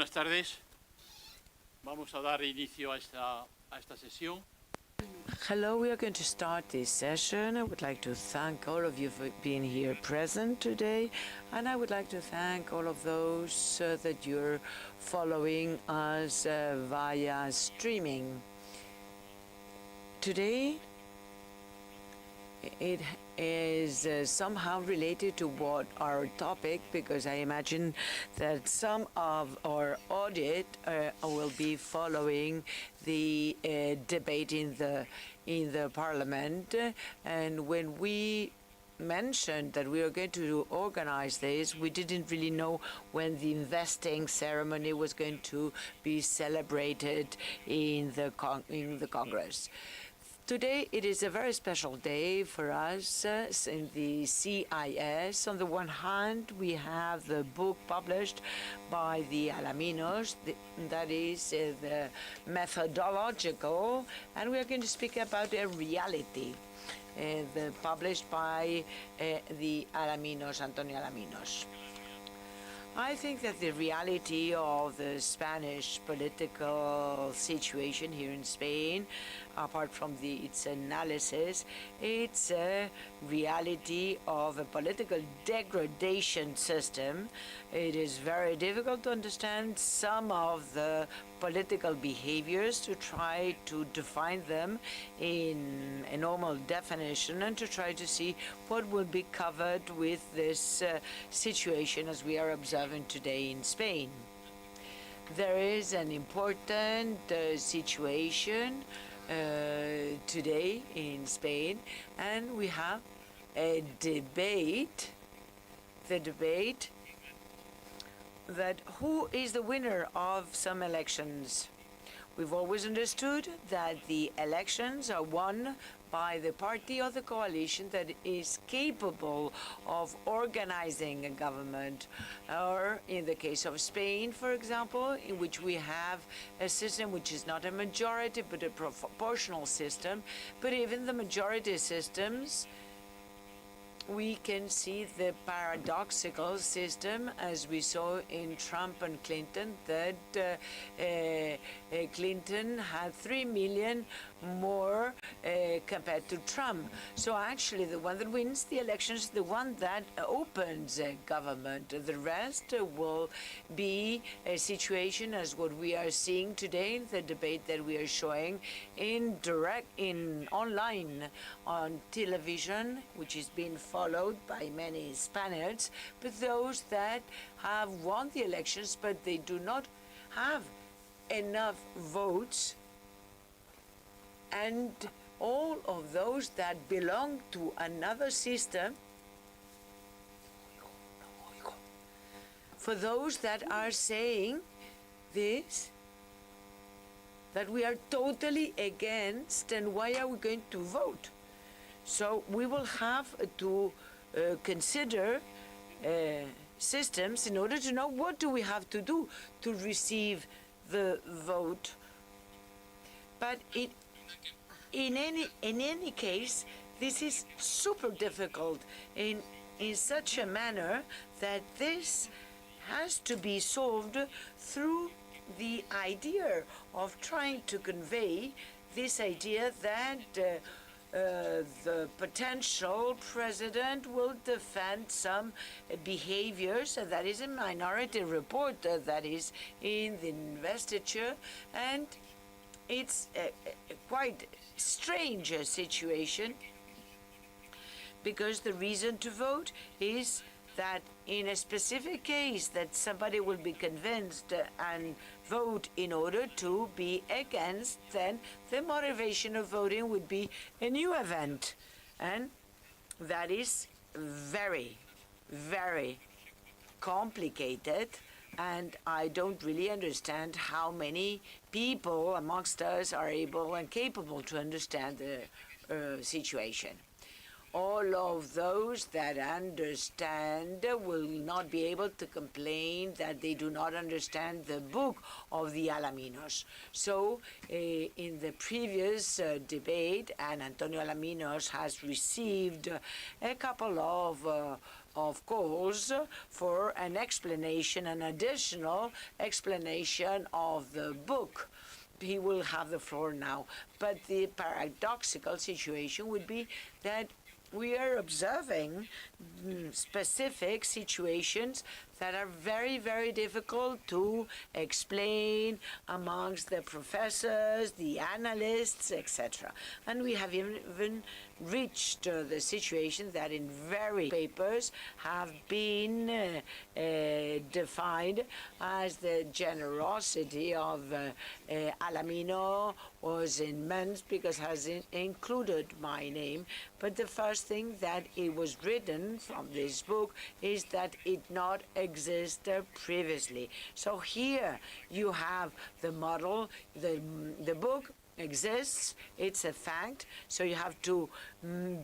Buenas tardes. Vamos a dar inicio a esta sesión. Hello, we are going to start this session. I would like to thank all of you for being here present today, and I would like to thank all of those that you're following us via streaming. Today, it is somehow related to what our topic, because I imagine that some of our audit will be following the debate in the Parliament. And when we mentioned that we were going to organize this, we didn't really know when the investing ceremony was going to be celebrated in the Congress. Today, it is a very special day for us in the CIS. On the one hand, we have the book published by the Alaminos, that is the methodological, and we are going to speak about a reality published by the Alaminos, Antonio Alaminos. I think that the reality of the Spanish political situation here in Spain, apart from its analysis, it's a reality of a political degradation system. It is very difficult to understand some of the political behaviors, to try to define them in a normal definition, and to try to see what will be covered with this situation as we are observing today in Spain. There is an important situation today in Spain, and we have a debate, that who is the winner of some elections. We've always understood that the elections are won by the party or the coalition that is capable of organizing a government. Or in the case of Spain, for example, in which we have a system which is not a majority but a proportional system. But even the majority systems, we can see the paradoxical system, as we saw in Trump and Clinton, that Clinton had 3 million more compared to Trump. So actually, the one that wins the elections is the one that opens a government. The rest will be a situation as what we are seeing today in the debate that we are showing online on television, which is being followed by many Spaniards, but those that have won the elections, but they do not have enough votes, and all of those that belong to another system, for those that are saying this, that we are totally against, and why are we going to vote? So we will have to consider systems in order to know what do we have to do to receive the vote. But in any case, this is super difficult in such a manner that this has to be solved through the idea of trying to convey this idea that the potential president will defend some behaviors, and that is a minority report that is in the investiture, and it's a quite strange situation, because the reason to vote is that in a specific case that somebody will be convinced and vote in order to be against, then the motivation of voting would be a new event. And that is very, very complicated, and I don't really understand how many people amongst us are able and capable to understand the situation. all of those that understand will not be able to complain that they do not understand the book of the Alaminos. So in the previous debate, and Antonio Alaminos has received a couple of calls for an explanation, an additional explanation of the book. He will have the floor now. But the paradoxical situation would be that we are observing specific situations that are very, very difficult to explain amongst the professors, the analysts, etc. And we have even reached the situation that in very papers have been defined as the generosity of Alamino was immense because it has included my name. But the first thing that it was written from this book is that it not existed previously. So here you have the model, the book exists, it's a fact, so you have to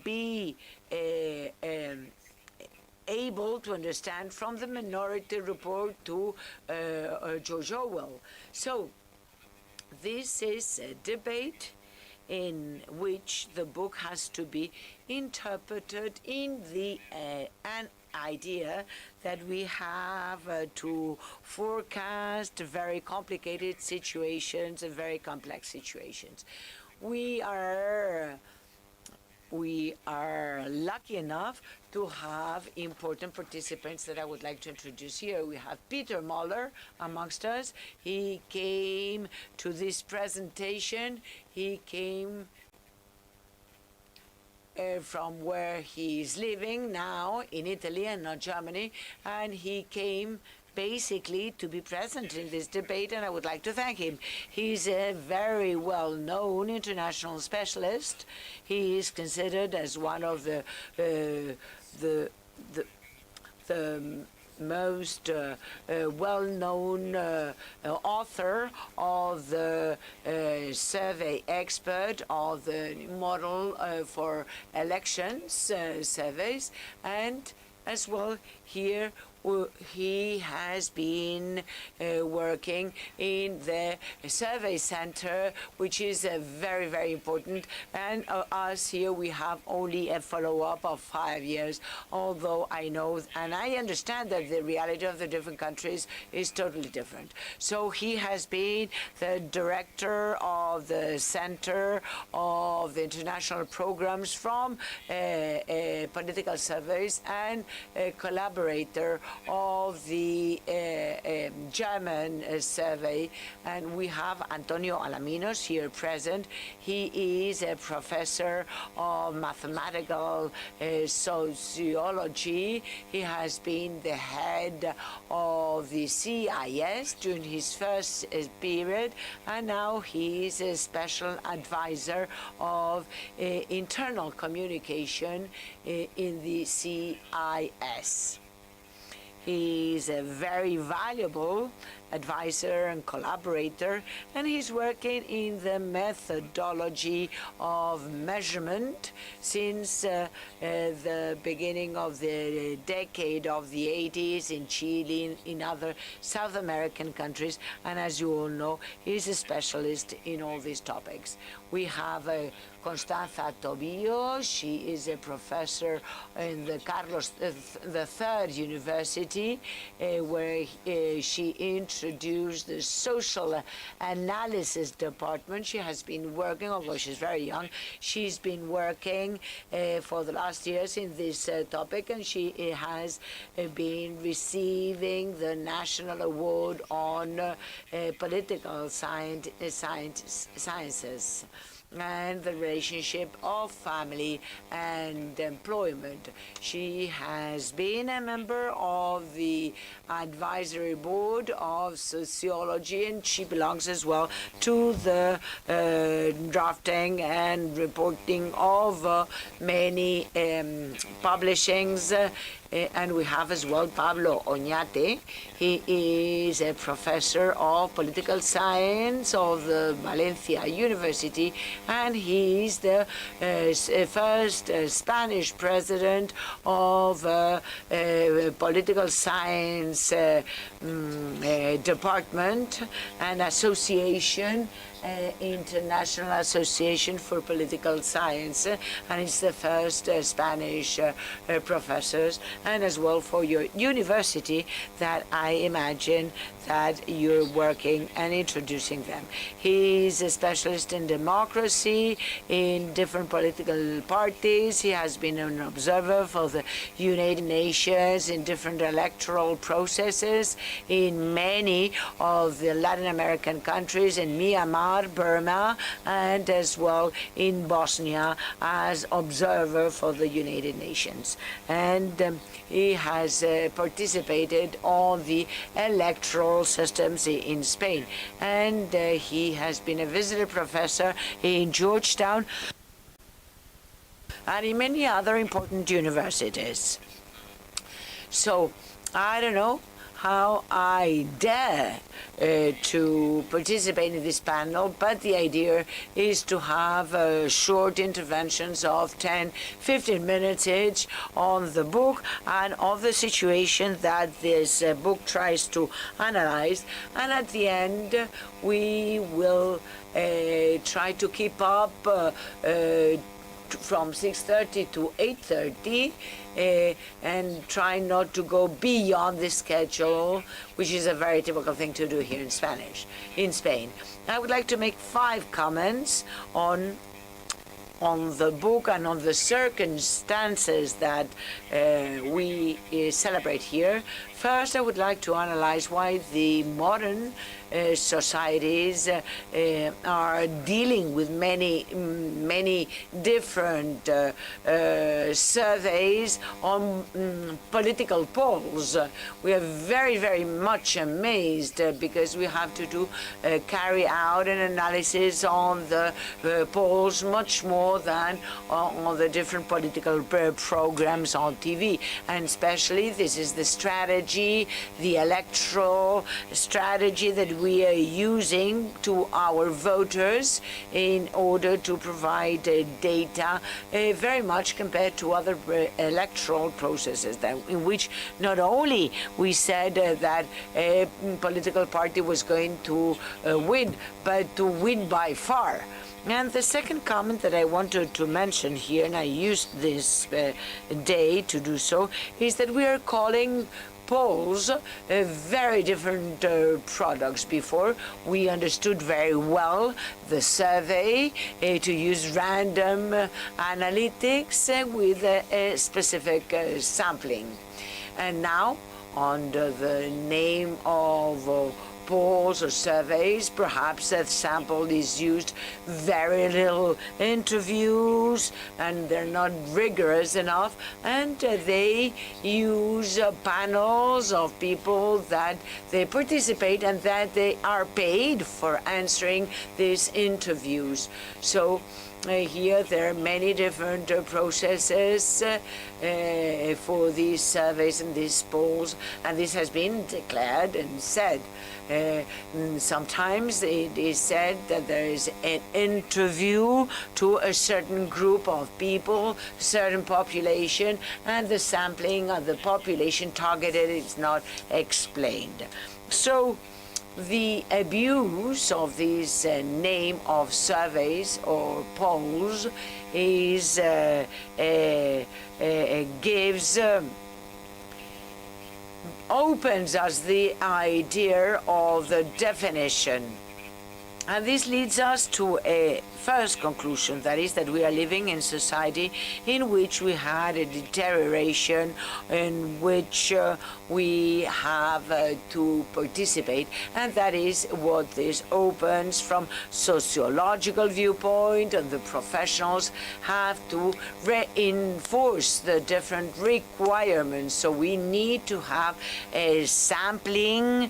be able to understand from the Minority Report to George Orwell. So this is a debate in which the book has to be interpreted in the an idea that we have to forecast very complicated situations and very complex situations. We are lucky enough to have important participants that I would like to introduce here. We have Peter Moller amongst us. He came to this presentation. He came from where he is living now in Italy and not Germany, and he came basically to be present in this debate, and I would like to thank him. He's a very well-known international specialist. He is considered as one of the most well-known author of the survey expert of the model for elections surveys, and as well here he has been working in the survey center, which is very, very important. And us here, we have only a follow-up of 5 years, although I know and I understand that the reality of the different countries is totally different. So he has been the director of the Center of the International Programs from Political Surveys and a collaborator of the German survey. And we have Antonio Alaminos here present. He is a professor of mathematical sociology. He has been the head of the CIS during his first period, and now he is a special advisor of internal communication in the CIS. He's a very valuable advisor and collaborator, and he's working in the methodology of measurement since the beginning of the decade of the 80s in Chile, in other South American countries, and as you all know, he's a specialist in all these topics. We have Constanza Tobillo. She is a professor in the Carlos III University, where she introduced the social analysis department. She has been working, although she's very young, she's been working for the last years in this topic, and she has been receiving the National Award on Political Sciences and the relationship of family and employment. She has been a member of the advisory board of sociology, and she belongs as well to the drafting and reporting of many publishings And we have as well Pablo Oñate. He is a professor of political science of the Valencia University, and he is the first Spanish president of political science department and association, International Association for Political Science, and it's the first Spanish professors, and as well for your university that I imagine that you're working and introducing them. He's a specialist in democracy, in different political parties. He has been an observer for the United Nations in different electoral processes in many of the Latin American countries, in Myanmar, Burma, and as well in Bosnia as observer for the United Nations. And he has participated on the electoral systems in Spain. And he has been a visitor professor in Georgetown and in many other important universities. So I don't know how I dare to participate in this panel, but the idea is to have short interventions of 10-15 minutes each on the book and of the situation that this book tries to analyze. And at the end, we will try to keep up from 6:30 to 8:30 and try not to go beyond the schedule, which is a very typical thing to do here in Spain. I would like to make 5 comments on the book and on the circumstances that we celebrate here. First, I would like to analyze why the modern societies are dealing with many different surveys on political polls. We are very much amazed because we have to carry out an analysis on the polls much more than on the different political programs on TV. And especially this is the strategy, the electoral strategy that we are using to our voters in order to provide data very much compared to other electoral processes in which not only we said that a political party was going to win, but to win by far. And the second comment that I wanted to mention here, and I used this day to do so, is that we are calling polls very different products. Before, we understood very well the survey to use random analytics with a specific sampling. And now, under the name of polls or surveys, perhaps that sample is used very little interviews and they're not rigorous enough, and they use panels of people that they participate and that they are paid for answering these interviews. So here there are many different processes for these surveys and these polls, and this has been declared and said. Sometimes it is said that there is an interview to a certain group of people, certain population, and the sampling of the population targeted is not explained. So the abuse of this name of surveys or polls is opens us the idea of the definition. And this leads us to a first conclusion, that is that we are living in society in which we had a deterioration, in which we have to participate, and that is what this opens from sociological viewpoint, and the professionals have to reinforce the different requirements. So we need to have a sampling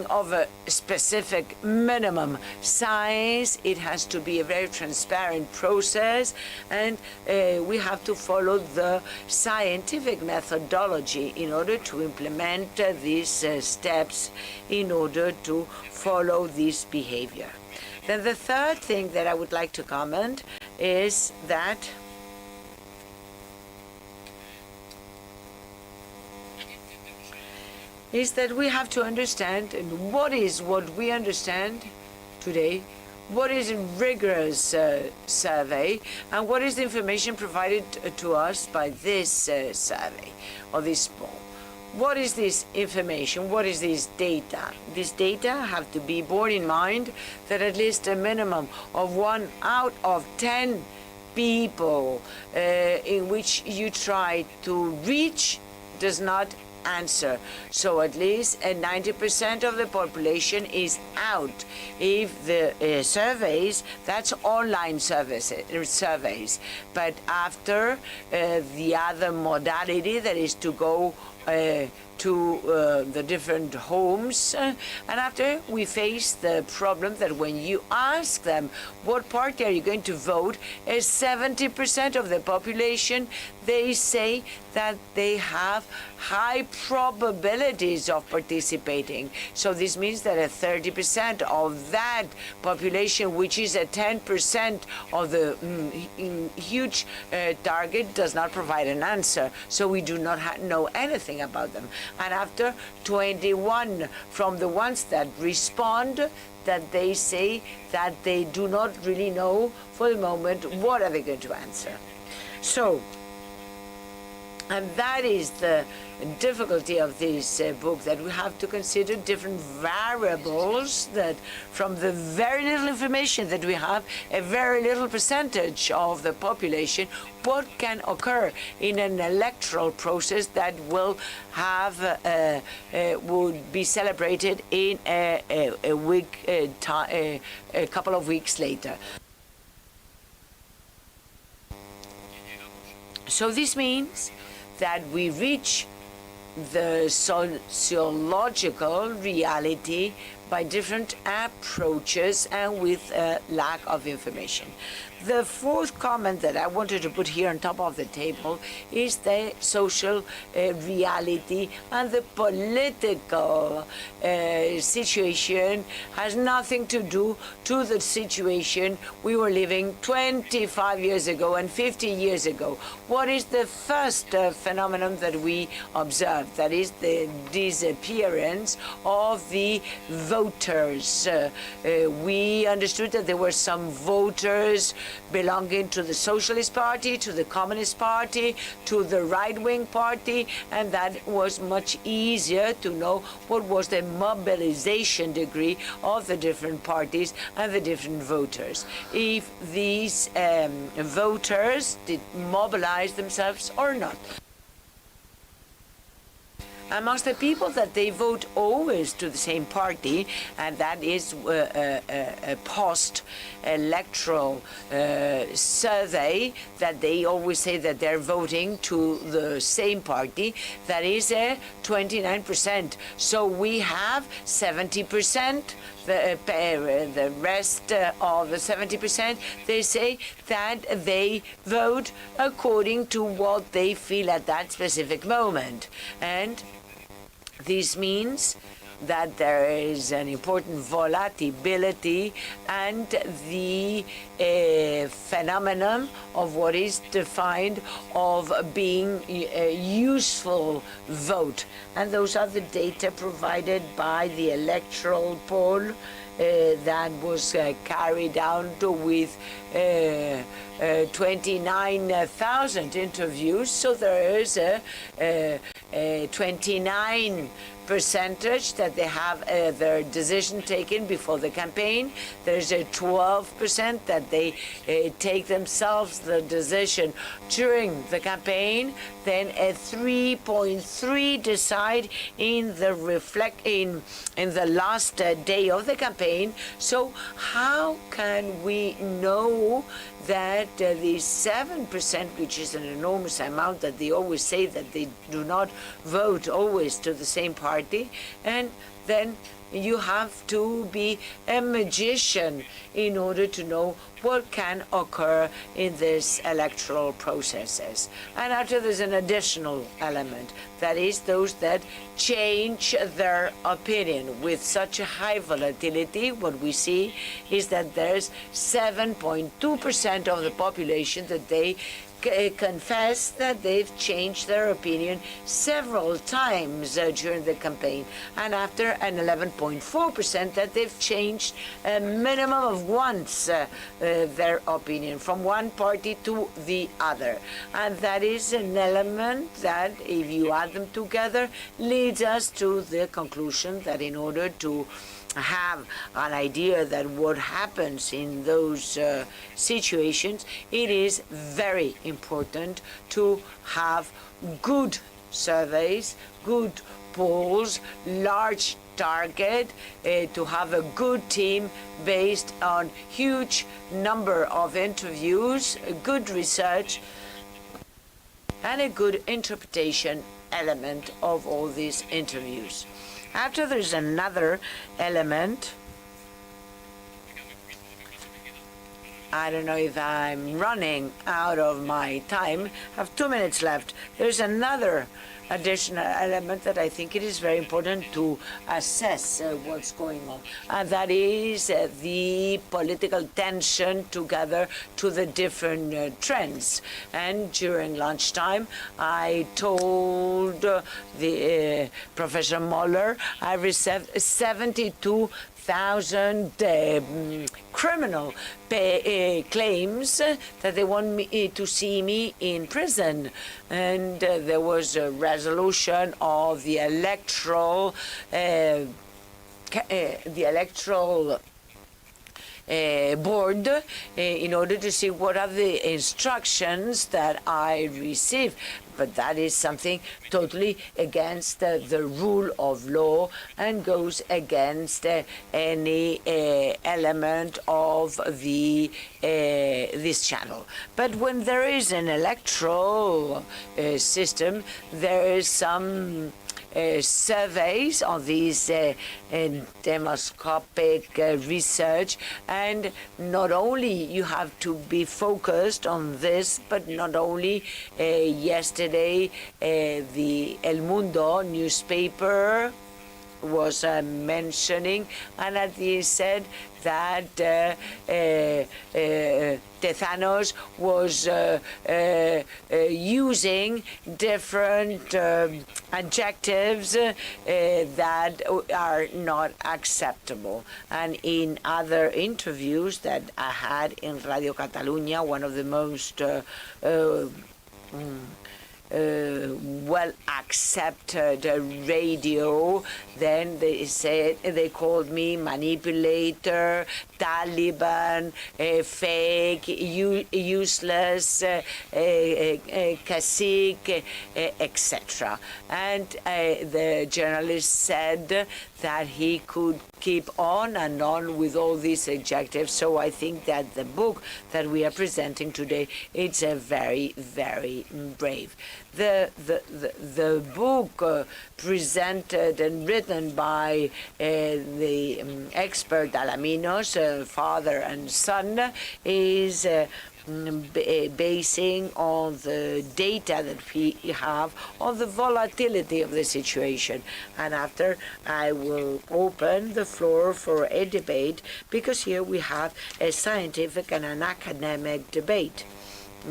of a specific minimum science. It has to be a very transparent process, and we have to follow the scientific methodology in order to implement these steps in order to follow this behavior. Then the third thing that I would like to comment is that we have to understand what we understand today, what is a rigorous survey, and what is the information provided to us by this survey or this poll. What is this information? What is this data? This data have to be borne in mind that at least a minimum of 1 out of 10 people in which you try to reach does not answer. So at least 90% of the population is out. If the surveys, that's online surveys. But after the other modality, that is to go to the different homes, and after we face the problem that when you ask them what party are you going to vote, 70% of the population, they say that they have high probabilities of participating. So this means that 30% of that population, which is 10% of the huge target, does not provide an answer. So we do not know anything about them. And after 21 from the ones that respond, that they say that they do not really know for the moment what are they going to answer. So, and that is the difficulty of this book, that we have to consider different variables, that from the very little information that we have, a very little percentage of the population, what can occur in an electoral process that will have would be celebrated in a couple of weeks later. So this means that we reach the sociological reality by different approaches and with a lack of information. The fourth comment that I wanted to put here on top of the table is the social reality, and the political situation has nothing to do to the situation we were living 25 years ago and 50 years ago. What is the first phenomenon that we observed? That is the disappearance of the voters. We understood that there were some voters belonging to the Socialist Party, to the Communist Party, to the right-wing party, and that was much easier to know what was the mobilization degree of the different parties and the different voters. If these voters did mobilize themselves or not. Amongst the people that they vote always to the same party, and that is a post-electoral survey, that they always say that they're voting to the same party, that is 29%. So we have 70%. The rest of the 70%, they say that they vote according to what they feel at that specific moment. And this means that there is an important volatility and the phenomenon of what is defined of being a useful vote. And those are the data provided by the electoral poll that was carried out with 29,000 interviews. So there is a 29 percentage that they have their decision taken before the campaign. There's a 12% that they take themselves the decision during the campaign. Then a 3.3 decide in the in the last day of the campaign. So how can we know that the 7%, which is an enormous amount, that they always say that they do not vote always to the same party, and then you have to be a magician in order to know what can occur in these electoral processes. And after, there's an additional element, that is those that change their opinion. With such a high volatility, what we see is that there's 7.2% of the population that they confess that they've changed their opinion several times during the campaign, and after an 11.4% that they've changed a minimum of once their opinion from one party to the other. And that is an element that, if you add them together, leads us to the conclusion that in order to have an idea that what happens in those situations, it is very important to have good surveys, good polls, large target, to have a good team based on huge number of interviews, good research, and a good interpretation element of all these interviews. After, there's another element. I don't know if I'm running out of my time. I have 2 minutes left. There's another additional element that I think it is very important to assess what's going on. And that is the political tension together to the different trends. And during lunchtime, I told the Professor Muller I received 72,000 criminal claims that they want me to see me in prison. And there was a resolution of the electoral board in order to see what are the instructions that I receive. But that is something totally against the rule of law and goes against any element of the this channel. But when there is an electoral system, there is some surveys on these demoscopic research, and not only you have to be focused on this, but not only yesterday the El Mundo newspaper was mentioning, and he said that Tezanos was using different adjectives that are not acceptable. And in other interviews that I had in Radio Catalunya, one of the most well accepted radio, then they called me manipulator, Taliban, fake, useless, cacique, etc. And the journalist said that he could keep on and on with all these adjectives. So I think that the book that we are presenting today, it's a very, very brave. The book presented and written by the expert Alaminos, father and son, is basing on the data that we have on the volatility of the situation. And after, I will open the floor for a debate, because here we have a scientific and an academic debate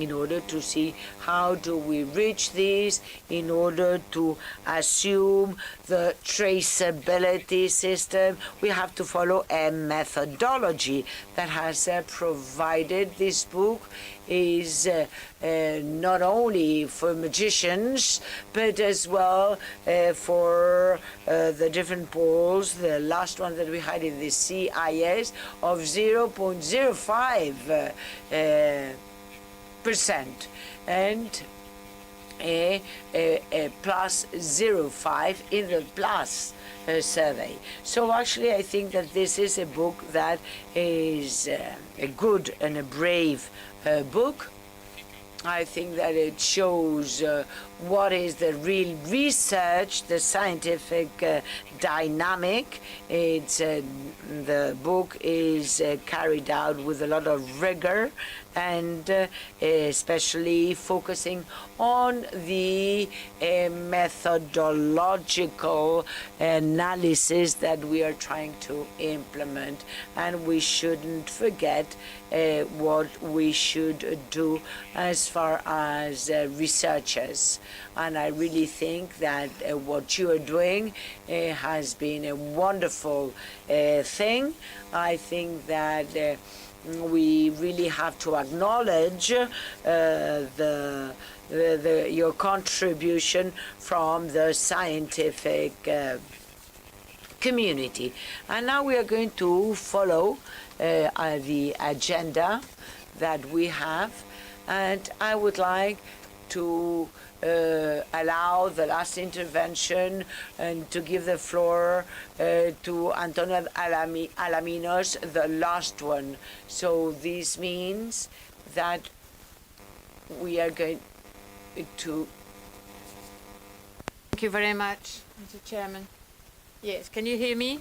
in order to see how do we reach this, in order to assume the traceability system. We have to follow a methodology that has provided. This book is not only for magicians, but as well for the different polls. The last one that we had in the CIS of 0.05%. And plus 0.5 in the plus survey. So actually, I think that this is a book that is a good and a brave book. I think that it shows what is the real research, the scientific dynamic. The book is carried out with a lot of rigor and especially focusing on the methodological analysis that we are trying to implement. And we shouldn't forget what we should do as far as researchers. And I really think that what you are doing has been a wonderful thing. I think that we really have to acknowledge your contribution from the scientific community. And now we are going to follow the agenda that we have, and I would like to allow the last intervention and to give the floor to Antonio Alaminos, the last one. So this means that we are going to... Thank you very much, Mr. Chairman. Yes, can you hear me?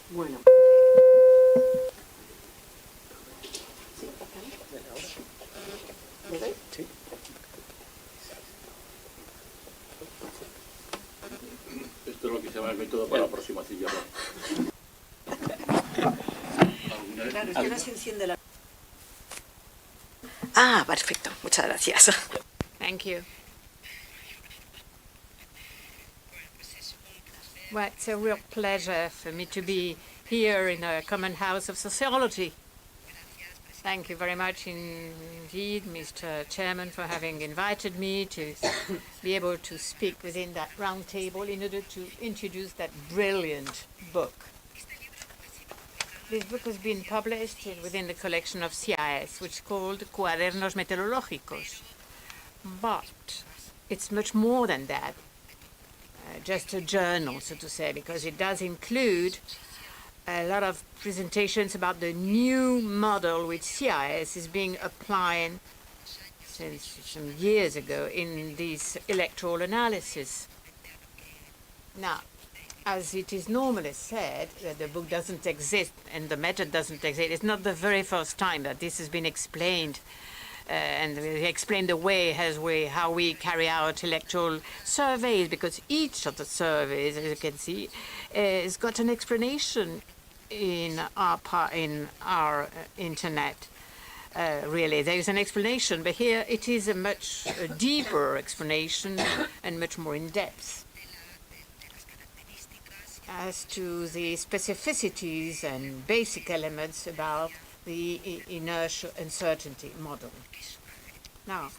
Bueno. Esto es lo que se llama el método para la aproximación. Claro, es que no se enciende la... Ah, perfecto. Muchas gracias. Thank you. Well, it's a real pleasure for me to be here in a common house of sociology. Thank you very much indeed, Mr. Chairman, for having invited me to be able to speak within that round table in order to introduce that brilliant book. This book has been published within the collection of CIS, which is called Cuadernos Meteorológicos. But it's much more than that. Just a journal, so to say, because it does include a lot of presentations about the new model which CIS is being applied since some years ago in this electoral analysis. Now, as it is normally said, that the book doesn't exist and the method doesn't exist, it's not the very first time that this has been explained. And we explain the way how we carry out electoral surveys, because each of the surveys, as you can see, has got an explanation in our internet. Really, there is an explanation, but here it is a much deeper explanation and much more in depth as to the specificities and basic elements about the inertia-uncertainty model. Now,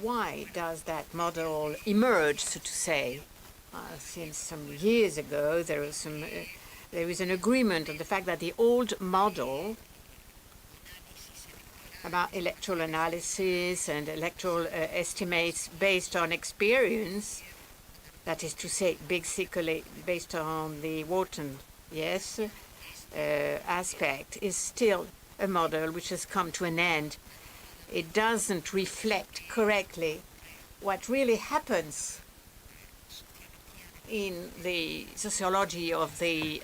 why does that model emerge, so to say? Since some years ago, there is an agreement on the fact that the old model about electoral analysis and electoral estimates based on experience, that is to say, basically based on the Wharton, yes, aspect, is still a model which has come to an end. It doesn't reflect correctly what really happens in the sociology of the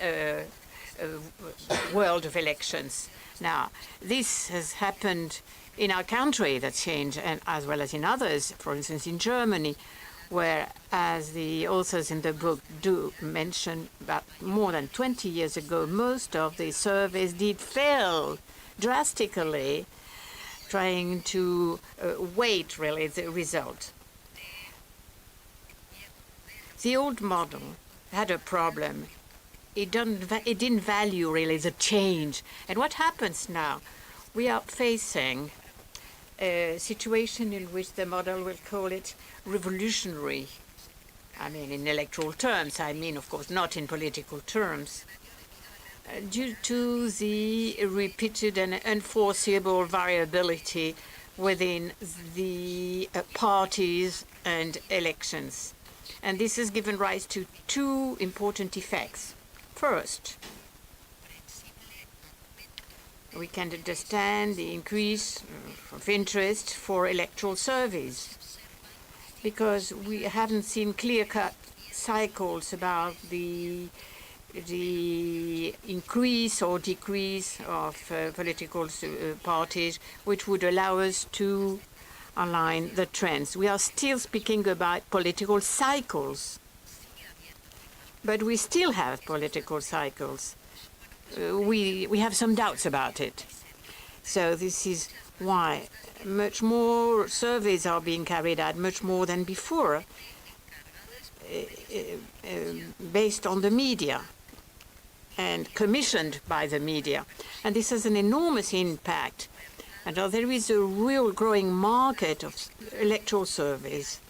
world of elections. Now, this has happened in our country, that change, and as well as in others, for instance, in Germany, where, as the authors in the book do mention, about more than 20 years ago, most of the surveys did fail drastically, trying to weight, really, the result. The old model had a problem it didn't value really the change. And what happens now? We are facing a situation in which the model will call it revolutionary. I mean, in electoral terms, I mean, of course, not in political terms, due to the repeated and unforeseeable variability within the parties and elections. And this has given rise to two important effects. First, we can understand the increase of interest for electoral surveys, because we haven't seen clear-cut cycles about the increase or decrease of political parties, which would allow us to align the trends. We are still speaking about political cycles, but we still have political cycles. We have some doubts about it. So this is why much more surveys are being carried out, much more than before, based on the media and commissioned by the media. And this has an enormous impact. And there is a real growing market of electoral surveys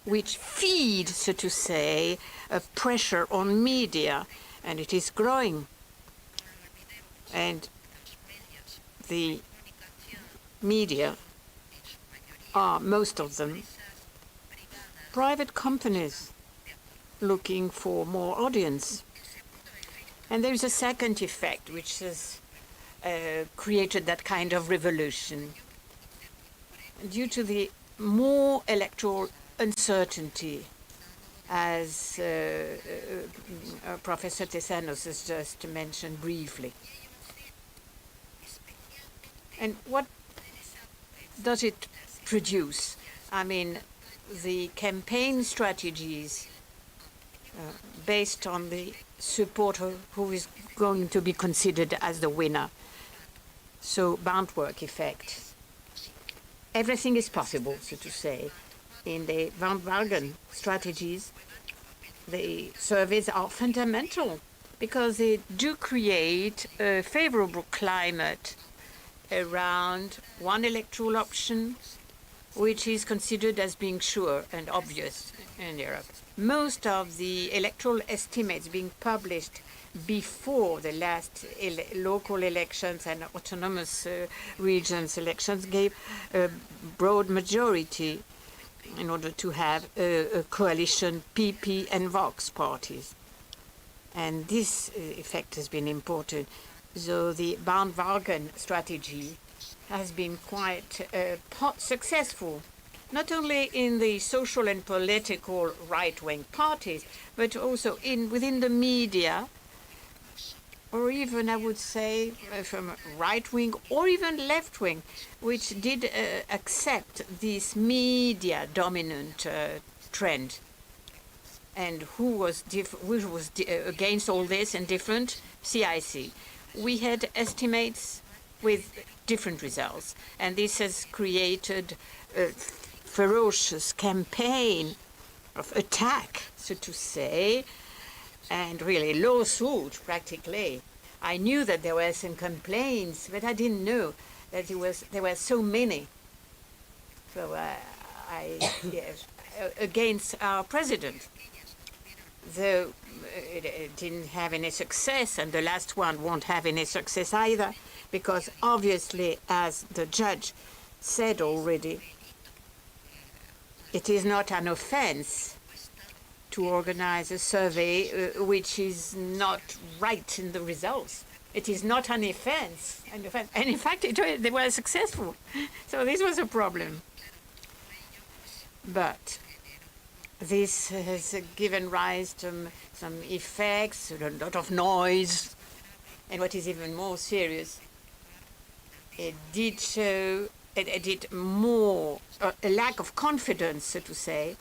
which feed, so to say, a pressure on media, and it is growing. And the media are, most of them, private companies looking for more audience. And there is a second effect which has created that kind of revolution. Due to the more electoral uncertainty, as Professor Tezanos has just mentioned briefly. And what does it produce? I mean, the campaign strategies based on the supporter who is going to be considered as the winner. So, bandwork effect. Everything is possible, so to say. In the bandwagon strategies, the surveys are fundamental because they do create a favorable climate around one electoral option, which is considered as being sure and obvious in Europe. Most of the electoral estimates being published before the last local elections and autonomous regions elections gave a broad majority in order to have a coalition PP and Vox parties. And this effect has been important. So the bandwagon strategy has been quite successful, not only in the social and political right-wing parties, but also within the media, or even, I would say, from right-wing or even left-wing, which did accept this media-dominant trend. And who was against all this and different? CIC. We had estimates with different results, and this has created a ferocious campaign of attack, so to say, and really lawsuit, practically. I knew that there were some complaints, but I didn't know that there were so many. So against our president. Though it didn't have any success, and the last one won't have any success either, because obviously, as the judge said already, it is not an offense to organize a survey which is not right in the results. It is not an offense. And in fact, they were successful. So this was a problem. But this has given rise to some effects, a lot of noise, and what is even more serious, it did show, it did more, a lack of confidence, so to say,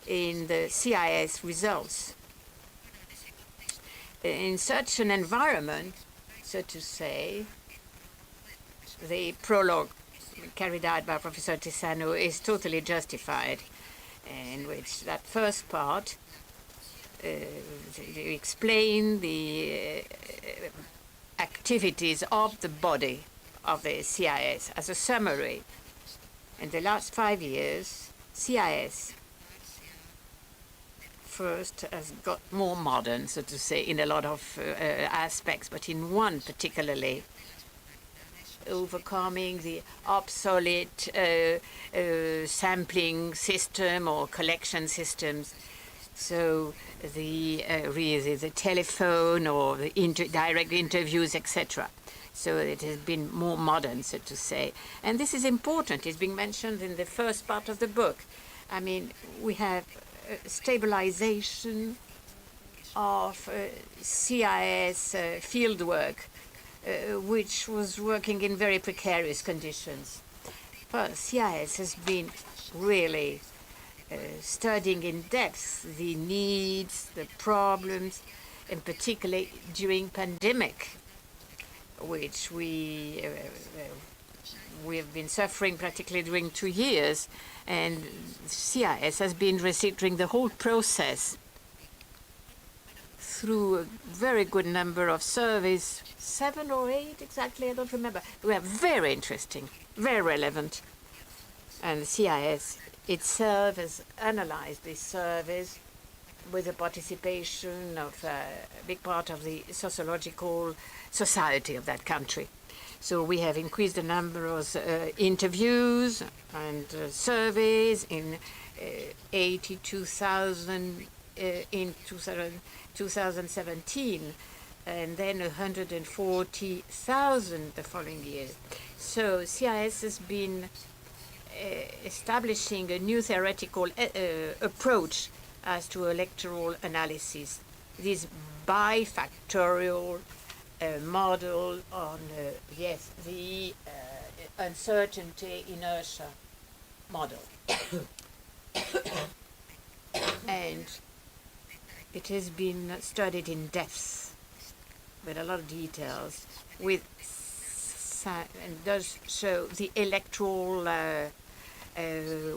in the CIS results. In such an environment, so to say, the prologue carried out by Professor Tezanos is totally justified, in which that first part to explain the activities of the body of the CIS as a summary. In the last 5 years, CIS first has got more modern, so to say, in a lot of aspects, but in one particularly, overcoming the obsolete sampling system or collection systems. So really the telephone or the direct interviews, etc. So it has been more modern, so to say. And this is important. It's being mentioned in the first part of the book. I mean, we have stabilization of CIS fieldwork, which was working in very precarious conditions. Well, CIS has been really studying in depth the needs, the problems, and particularly during pandemic, which we have been suffering practically during 2 years, and CIS has been researching the whole process through a very good number of surveys, 7 or 8 exactly, I don't remember. They were very interesting, very relevant. And CIS itself has analyzed these surveys with the participation of a big part of the sociological society of that country. So we have increased the number of interviews and surveys in 82,000 in 2017, and then 140,000 the following year. So CIS has been establishing a new theoretical approach as to electoral analysis. This bifactorial model on, the uncertainty inertia model. And it has been studied in depth with a lot of details, and does show the electoral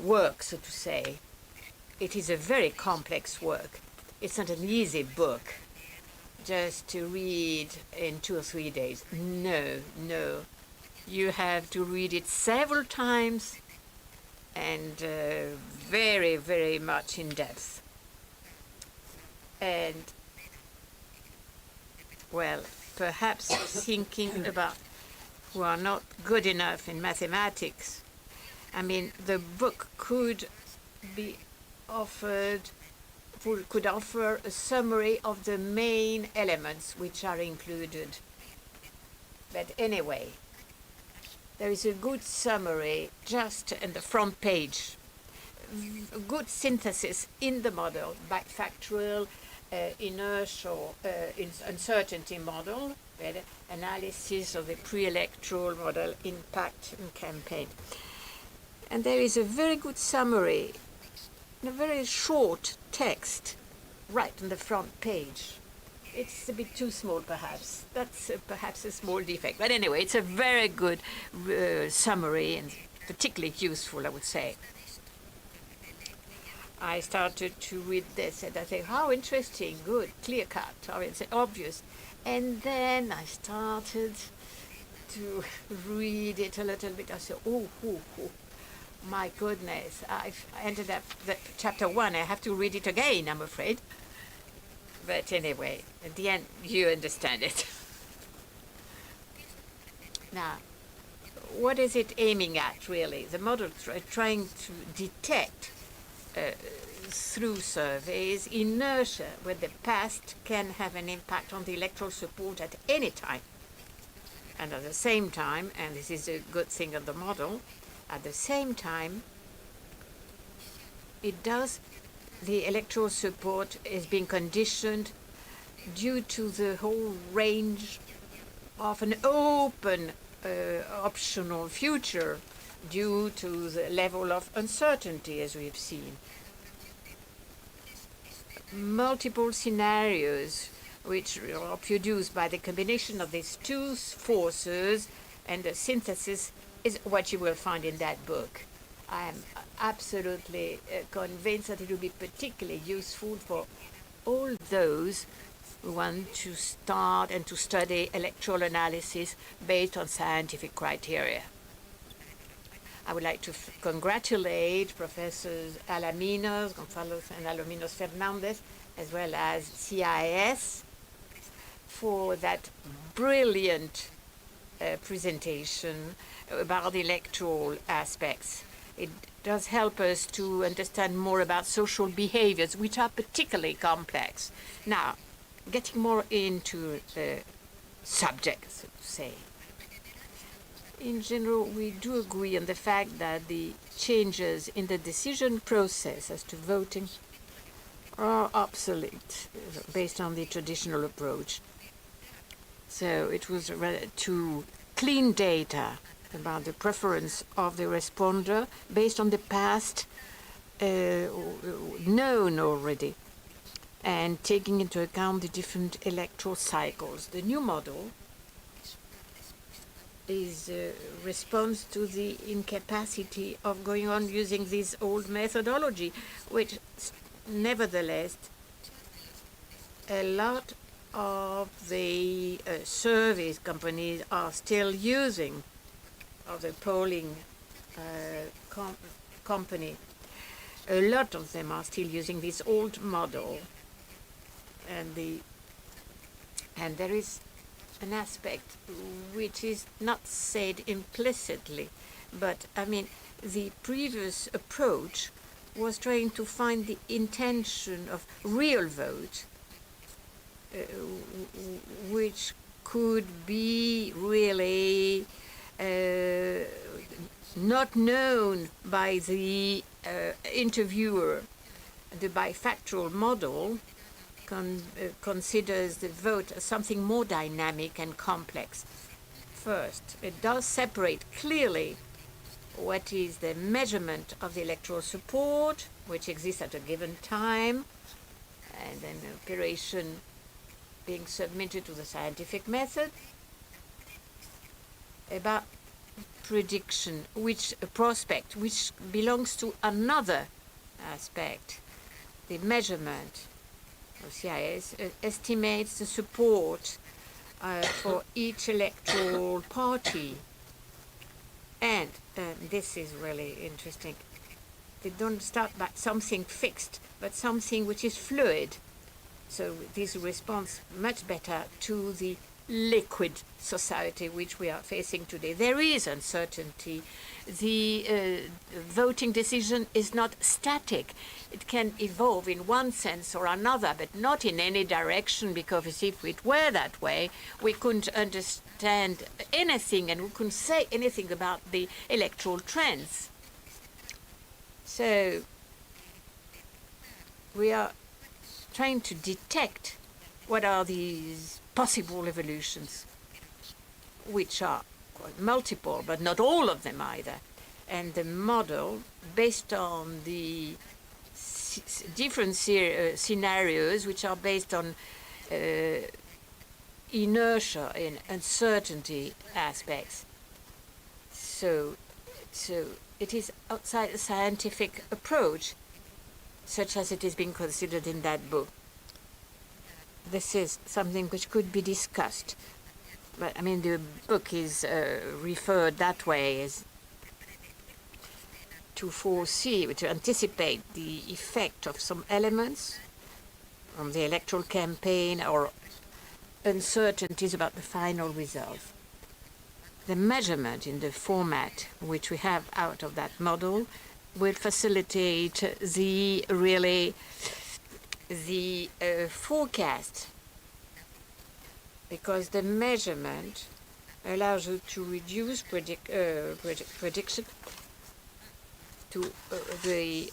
work, so to say. It is a very complex work. It's not an easy book just to read in 2 or 3 days. No. You have to read it several times and very, very much in depth. And, well, perhaps thinking about who are not good enough in mathematics, I mean, the book could offer a summary of the main elements which are included. But anyway, there is a good summary just in the front page. A good synthesis in the model, bifactorial, inertial uncertainty model, analysis of the pre-electoral model, impact and campaign. And there is a very good summary in a very short text right on the front page. It's a bit too small, perhaps. That's perhaps a small defect. But anyway, it's a very good summary and particularly useful, I would say. I started to read this and I think, how interesting, good, clear-cut, it's obvious. And then I started to read it a little bit. I said, oh, my goodness. I ended up at chapter 1. I have to read it again, I'm afraid. But anyway, at the end, you understand it. Now, what is it aiming at, really? The model trying to detect through surveys inertia where the past can have an impact on the electoral support at any time. And at the same time, and this is a good thing of the model, at the same time, the electoral support is being conditioned due to the whole range of an open optional future due to the level of uncertainty, as we have seen. Multiple scenarios which are produced by the combination of these two forces, and the synthesis is what you will find in that book. I am absolutely convinced that it will be particularly useful for all those who want to start and to study electoral analysis based on scientific criteria. I would like to congratulate Professors Alaminos, Gonzalez and Alaminos-Fernández, as well as CIS, for that brilliant presentation about the electoral aspects. It does help us to understand more about social behaviors, which are particularly complex. Now, getting more into the subject, so to say. In general, we do agree on the fact that the changes in the decision process as to voting are obsolete based on the traditional approach. So it was to clean data about the preference of the responder based on the past known already, and taking into account the different electoral cycles. The new model is a response to the incapacity of going on using this old methodology, which nevertheless a lot of the service companies are still using, of the polling company. A lot of them are still using this old model, and there is an aspect which is not said implicitly, but I mean, the previous approach was trying to find the intention of real vote, which could be really not known by the interviewer. The bifactorial model considers the vote as something more dynamic and complex. First, it does separate clearly what is the measurement of the electoral support, which exists at a given time, and then the operation being submitted to the scientific method, about prediction, which a prospect, which belongs to another aspect. The measurement of CIS estimates the support for each electoral party. And this is really interesting. They don't start by something fixed, but something which is fluid. So this responds much better to the liquid society which we are facing today. There is uncertainty. The voting decision is not static. It can evolve in one sense or another, but not in any direction, because if it were that way, we couldn't understand anything and we couldn't say anything about the electoral trends. So we are trying to detect what are these possible evolutions, which are quite multiple, but not all of them either. And the model, based on the different scenarios, which are based on inertia and uncertainty aspects. So it is outside a scientific approach, such as it is being considered in that book. This is something which could be discussed. But, I mean, the book is referred that way as to foresee, to anticipate the effect of some elements from the electoral campaign or uncertainties about the final result. The measurement in the format which we have out of that model will facilitate the forecast, because the measurement allows you to reduce prediction to the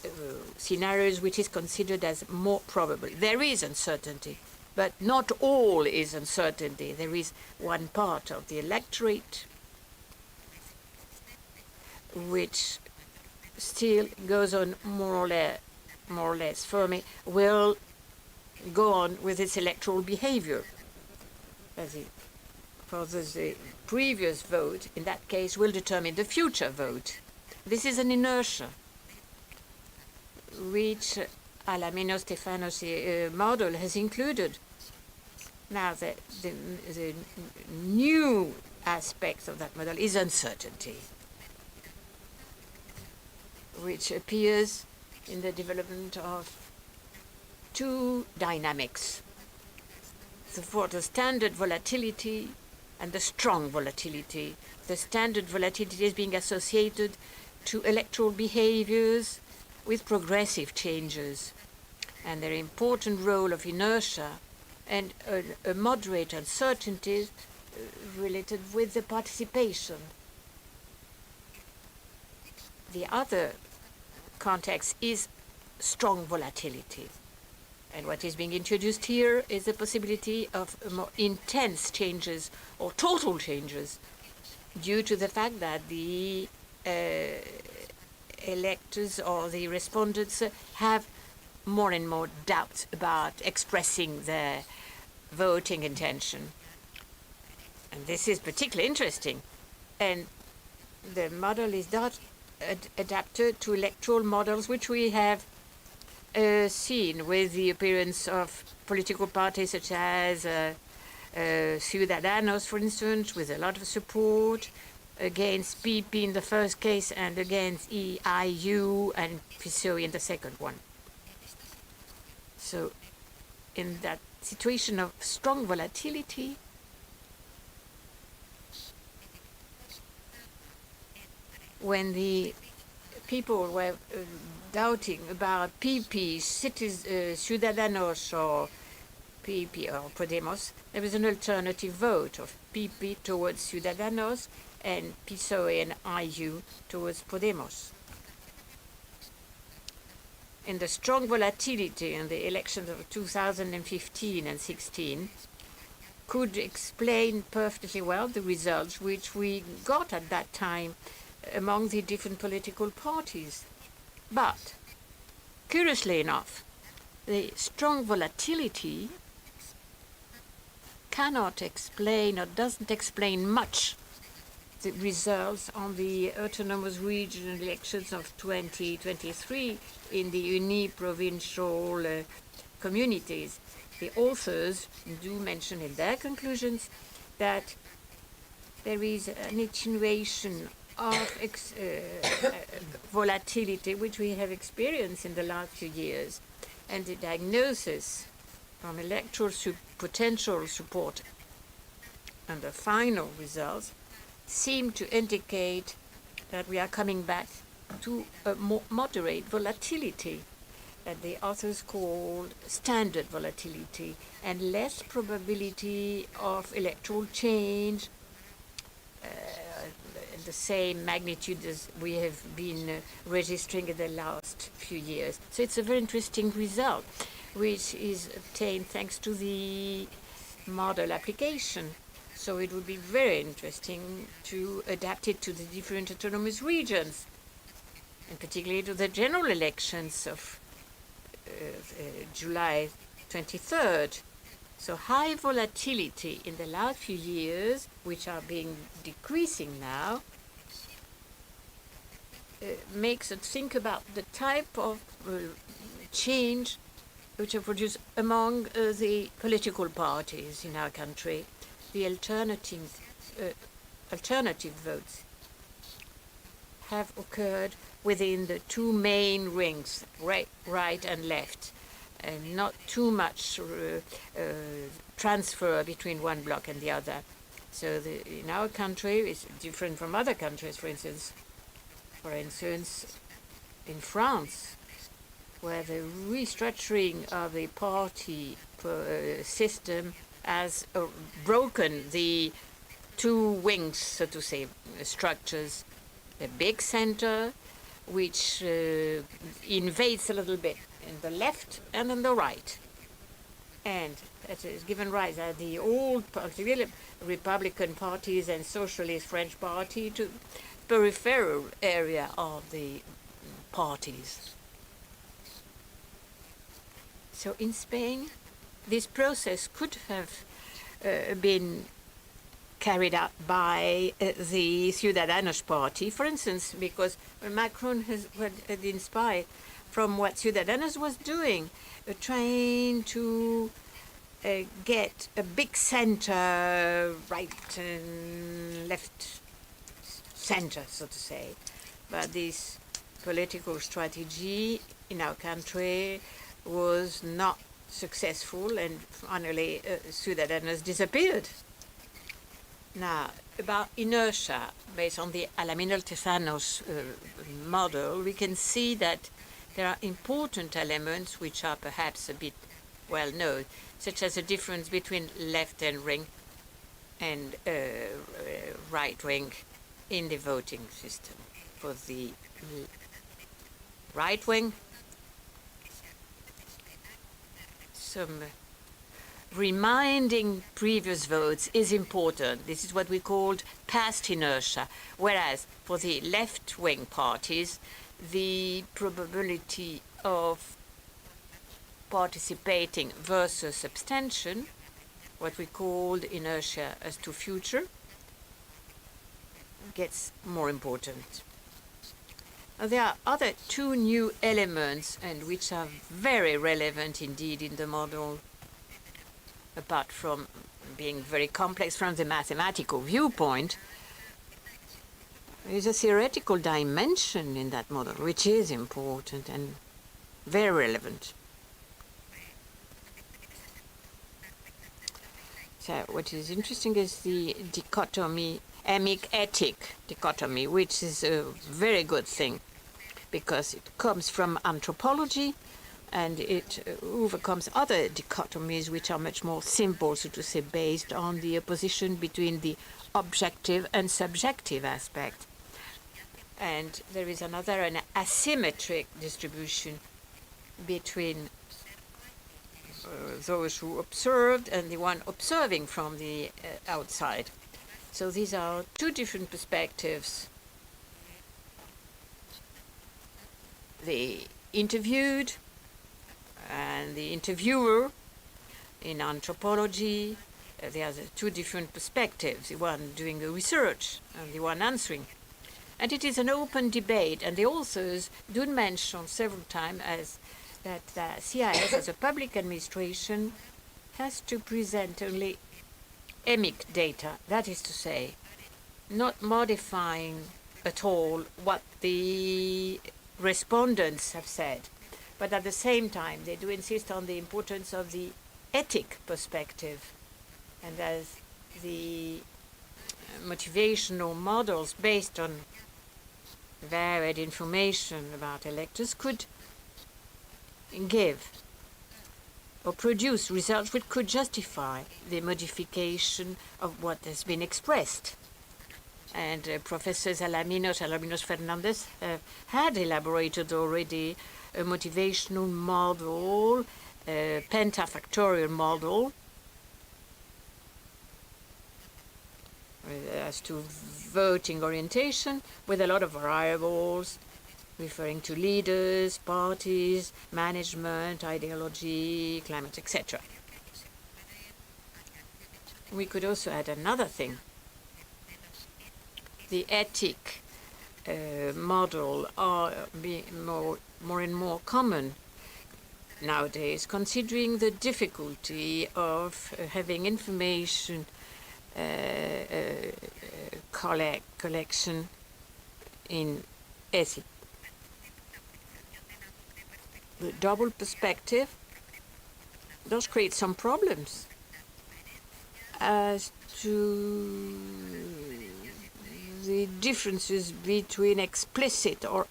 scenarios which is considered as more probable. There is uncertainty, but not all is uncertainty. There is one part of the electorate which still goes on more or less firmly, will go on with its electoral behavior. For the previous vote, in that case, will determine the future vote. This is an inertia which Alaminos-Tezanos model has included. Now, the new aspect of that model is uncertainty, which appears in the development of two dynamics: for the standard volatility and the strong volatility. The standard volatility is being associated to electoral behaviors with progressive changes, and the important role of inertia and a moderate uncertainty related with the participation. The other context is strong volatility. And what is being introduced here is the possibility of more intense changes or total changes due to the fact that the electors or the respondents have more and more doubts about expressing their voting intention. And this is particularly interesting. And the model is not adapted to electoral models which we have seen with the appearance of political parties such as Ciudadanos, for instance, with a lot of support against PP in the first case and against EIU and PSOE in the second one. So in that situation of strong volatility, when the people were doubting about PP, Ciudadanos or PP or Podemos, there was an alternative vote of PP towards Ciudadanos and PSOE and IU towards Podemos. In the strong volatility in the elections of 2015 and 16 could explain perfectly well the results which we got at that time among the different political parties. But, curiously enough, the strong volatility cannot explain or doesn't explain much the results on the autonomous regional elections of 2023 in the uniprovincial communities. The authors do mention in their conclusions that there is an attenuation of volatility which we have experienced in the last few years, and the diagnosis from electoral potential support and the final results seem to indicate that we are coming back to a more moderate volatility that the authors called standard volatility, and less probability of electoral change in the same magnitude as we have been registering in the last few years. So it's a very interesting result, which is obtained thanks to the model application. So it would be very interesting to adapt it to the different autonomous regions, and particularly to the general elections of July 23rd. So high volatility in the last few years, which are being decreasing now, makes us think about the type of change which are produced among the political parties in our country. The alternative votes have occurred within the two main rings, right and left, and not too much transfer between one bloc and the other. So in our country, it's different from other countries, for instance, in France, where the restructuring of the party system has broken the two wings, so to say, structures. The big center, which invades a little bit in the left and on the right. And that has given rise to the old Republican parties and Socialist French party to peripheral area of the parties. So in Spain, this process could have been carried out by the Ciudadanos party, for instance, because Macron had inspired from what Ciudadanos was doing, trying to get a big center, right and left center, so to say. But this political strategy in our country was not successful, and finally Ciudadanos disappeared. Now, about inertia, based on the Alaminos-Tezanos model, we can see that there are important elements which are perhaps a bit well known, such as the difference between left-hand wing and right wing in the voting system. For the right wing, some reminding previous votes is important. This is what we called past inertia. Whereas for the left-wing parties, the probability of participating versus abstention, what we called inertia as to future, gets more important. There are other two new elements, and which are very relevant indeed in the model, apart from being very complex from the mathematical viewpoint. There is a theoretical dimension in that model, which is important and very relevant. So what is interesting is the dichotomy, emic-etic dichotomy, which is a very good thing because it comes from anthropology, and it overcomes other dichotomies which are much more simple, so to say, based on the opposition between the objective and subjective aspect. And there is an asymmetric distribution between those who observed and the one observing from the outside. So these are two different perspectives. The interviewed and the interviewer. In anthropology, there are two different perspectives, the one doing the research and the one answering. And it is an open debate, and the authors do mention several times that the CIS, as a public administration, has to present only emic data, that is to say, not modifying at all what the respondents have said. But at the same time, they do insist on the importance of the ethic perspective, and as the motivational models based on varied information about electors could give or produce results which could justify the modification of what has been expressed. And Professors Alaminos Fernández had elaborated already a motivational model, a pentafactorial model, as to voting orientation, with a lot of variables referring to leaders, parties, management, ideology, climate, etc. We could also add another thing. The ethic model are being more and more common nowadays, considering the difficulty of having information collection in ethics. The double perspective does create some problems as to the differences between explicit or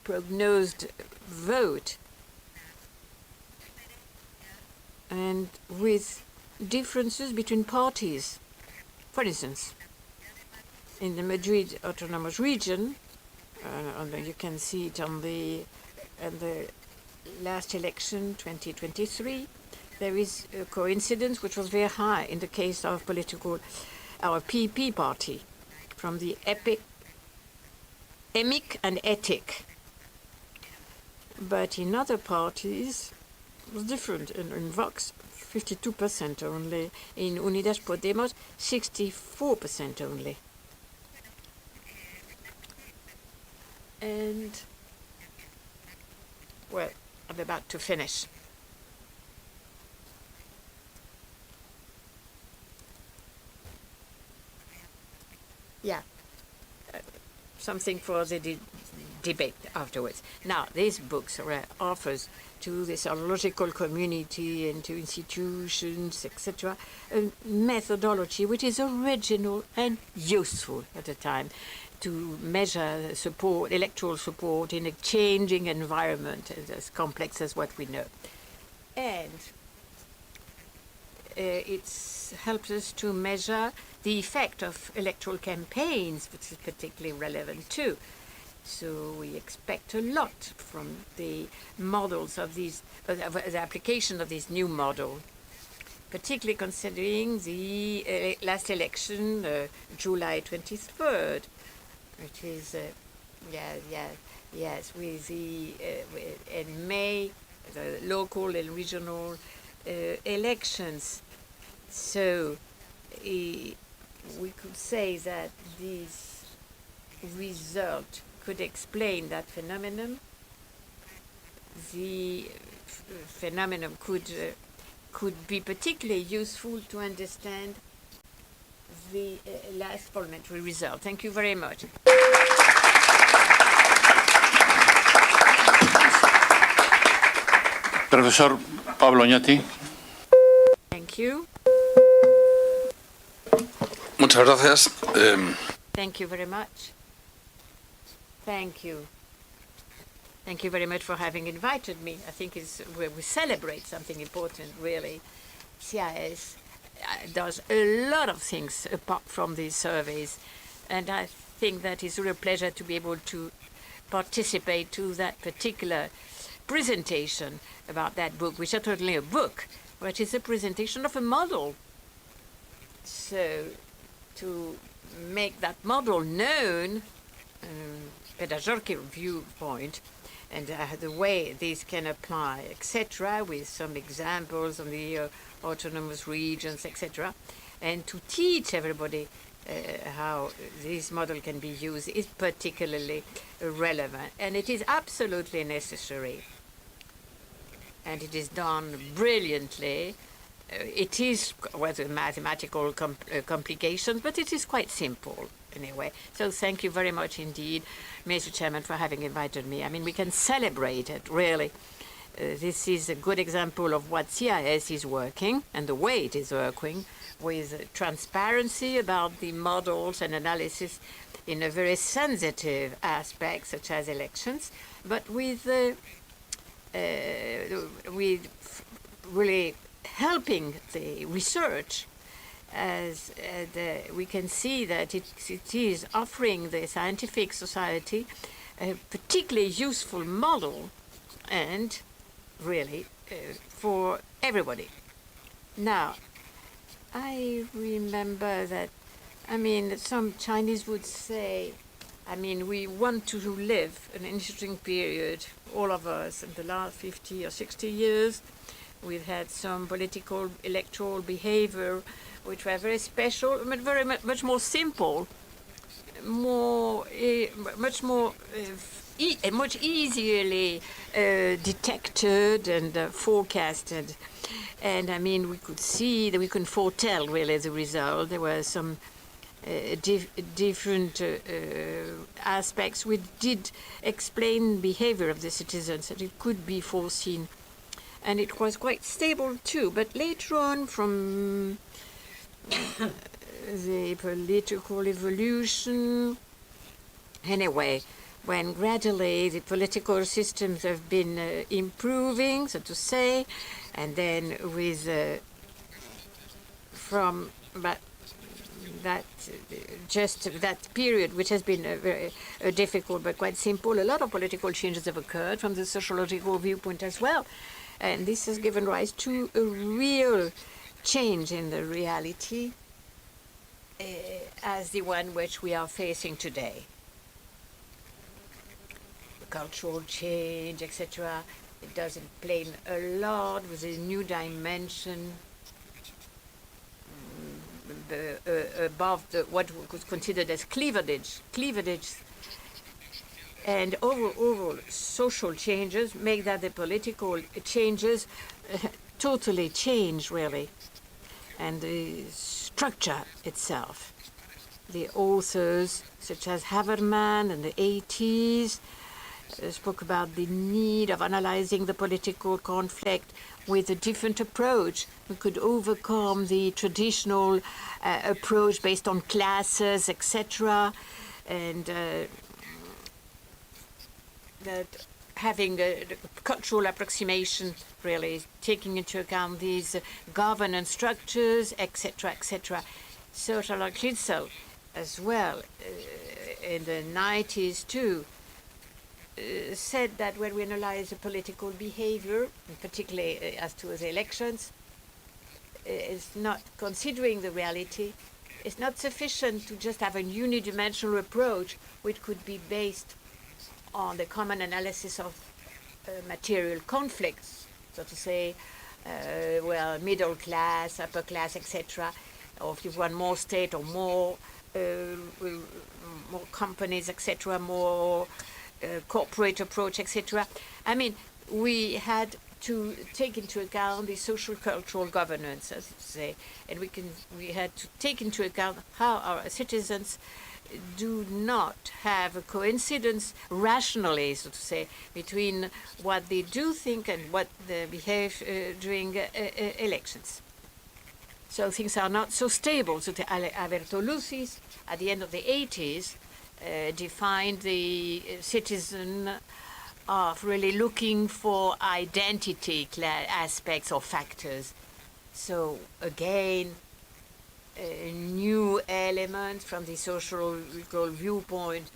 prognosed vote and with differences between parties. For instance, in the Madrid autonomous region, you can see it on the last election, 2023, there is a coincidence which was very high in the case of our PP party, from the emic and ethic. But in other parties, it was different. In Vox, 52% only. In Unidas Podemos, 64% only. And Well, I'm about to finish. Yeah. Something for the debate afterwards. Now, these books offers to the sociological community and to institutions, etc., a methodology which is original and useful at the time to measure support, electoral support in a changing environment as complex as what we know. And it helps us to measure the effect of electoral campaigns, which is particularly relevant too. So we expect a lot from the models of these, the application of this new model, particularly considering the last election, July 23rd, which is, yes, with the, in May, the local and regional elections. So we could say that this result could explain that phenomenon. The phenomenon could be particularly useful to understand the last parliamentary result. Thank you very much. Profesor Pablo Oñati. Thank you. Muchas gracias. Thank you very much. Thank you. Thank you very much for having invited me. I think we celebrate something important, really. CIS does a lot of things apart from these surveys, and I think that it's a real pleasure to be able to participate to that particular presentation about that book, which is not only a book, but it's a presentation of a model. So to make that model known, pedagogical viewpoint, and the way this can apply, etc., with some examples on the autonomous regions, etc., and to teach everybody how this model can be used is particularly relevant, and it is absolutely necessary. And it is done brilliantly. It is with a mathematical complication, but it is quite simple anyway. So thank you very much indeed, Mr. Chairman, for having invited me. I mean, we can celebrate it, really. This is a good example of what CIS is working and the way it is working, with transparency about the models and analysis in a very sensitive aspect, such as elections, but with really helping the research, as we can see that it is offering the scientific society a particularly useful model, and really for everybody. Now, I remember that, I mean, some Chinese would say, I mean, we want to live an interesting period, all of us, in the last 50 or 60 years. We've had some political, electoral behavior which were very special, but very much more simple, much easily detected and forecasted. And I mean, we could see that we can foretell really the result. There were some different aspects which did explain behavior of the citizens, that it could be foreseen. And it was quite stable too. But later on, from the political evolution, anyway, when gradually the political systems have been improving, so to say, and then with from that period, which has been very difficult but quite simple, a lot of political changes have occurred from the sociological viewpoint as well. And this has given rise to a real change in the reality as the one which we are facing today. The cultural change, etc. It does explain a lot with a new dimension above what was considered as cleavage And overall social changes make that the political changes totally change, really, and the structure itself. The authors, such as Habermas in the 80s, spoke about the need of analyzing the political conflict with a different approach. We could overcome the traditional approach based on classes, etc., and that having a cultural approximation, really taking into account these governance structures, etc., etc. So Charlotte Klitzel, as well, in the 90s too, said that when we analyze the political behavior, particularly as to the elections, is not considering the reality. It's not sufficient to just have a unidimensional approach, which could be based on the common analysis of material conflicts, so to say, well, middle class, upper class, etc., or if you want more state or more companies, etc., more corporate approach, etc. I mean, we had to take into account the social cultural governance, as you say, and we had to take into account how our citizens do not have a coincidence rationally, so to say, between what they do think and what they behave during elections. So things are not so stable. So Alberto Lucis, at the end of the 80s, defined the citizen of really looking for identity aspects or factors. So again, a new element from the social viewpoint,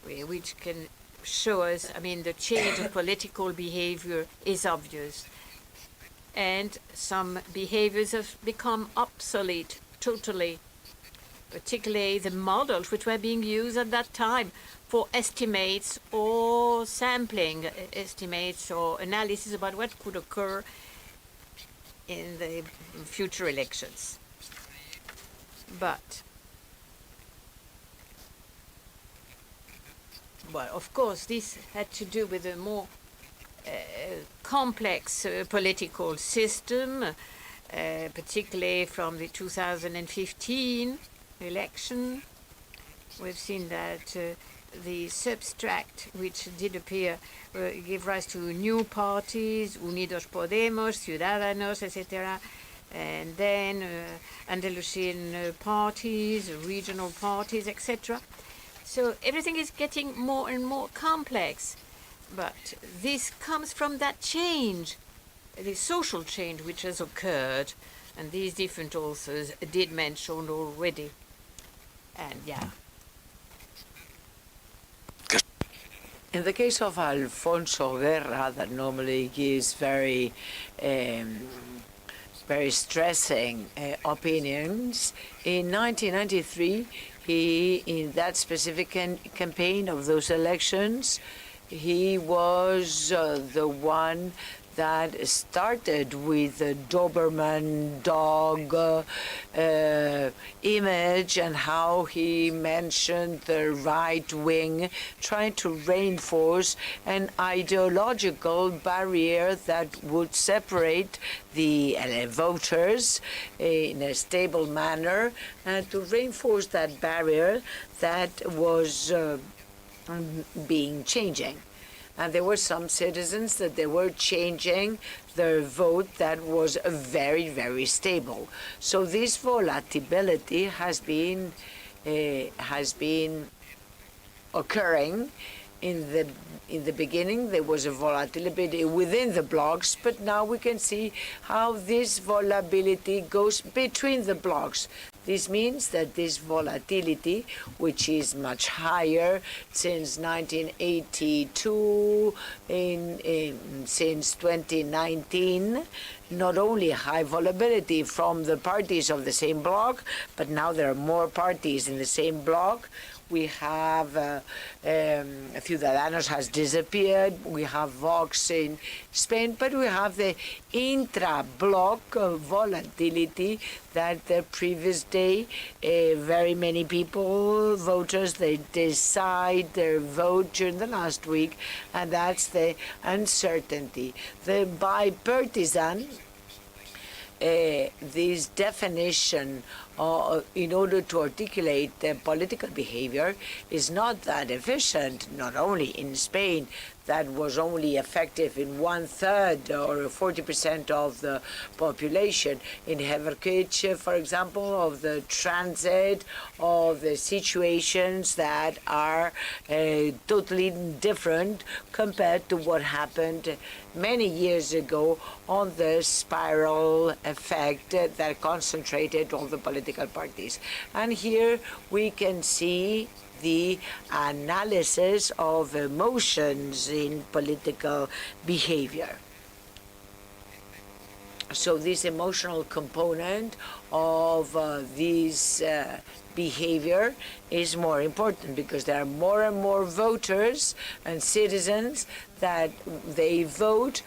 which can show us, I mean, the change of political behavior is obvious. And some behaviors have become obsolete totally, particularly the models which were being used at that time for estimates or sampling estimates or analysis about what could occur in the future elections. But, well, of course, this had to do with a more complex political system, particularly from the 2015 election. We've seen that the substract which did appear gave rise to new parties, Unidos Podemos, Ciudadanos, etc., and then Andalusian parties, regional parties, etc. So everything is getting more and more complex. But this comes from that change, the social change which has occurred, and these different authors did mention already. And yeah. In the case of Alfonso Guerra, that normally gives very stressing opinions, in 1993, he, in that specific campaign of those elections, he was the one that started with the Doberman dog image and how he mentioned the right wing, trying to reinforce an ideological barrier that would separate the voters in a stable manner, and to reinforce that barrier that was changing. And there were some citizens that they were changing their vote that was very, very stable. So this volatility has been occurring. In the beginning, there was a volatility within the blocks, but now we can see how this volatility goes between the blocks. This means that this volatility, which is much higher since 1982, since 2019, not only high volatility from the parties of the same bloc, but now there are more parties in the same bloc. We have Ciudadanos has disappeared. We have Vox in Spain, but we have the intra-bloc volatility that the previous day, very many people, voters, they decide their vote during the last week, and that's the uncertainty. The bipartisan, this definition in order to articulate the political behavior is not that efficient, not only in Spain, that was only effective in 1/3 or 40% of the population. In Everkich, for example, of the transit, of the situations that are totally different compared to what happened many years ago on the spiral effect that concentrated all the political parties. And here we can see the analysis of emotions in political behavior. So this emotional component of this behavior is more important because there are more and more voters and citizens that they vote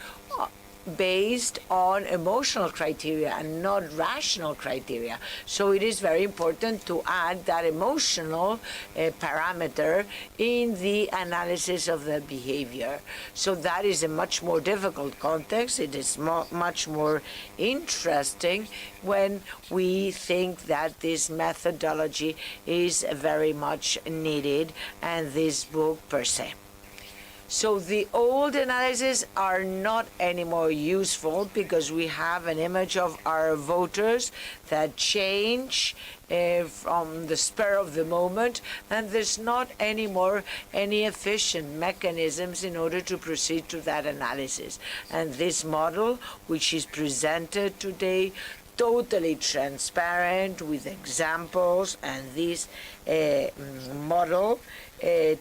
based on emotional criteria and not rational criteria. So it is very important to add that emotional parameter in the analysis of the behavior. So that is a much more difficult context. It is much more interesting when we think that this methodology is very much needed, and this book per se. So the old analyses are not anymore useful because we have an image of our voters that change from the spur of the moment, and there's not anymore any efficient mechanisms in order to proceed to that analysis. And this model, which is presented today, totally transparent with examples, and this model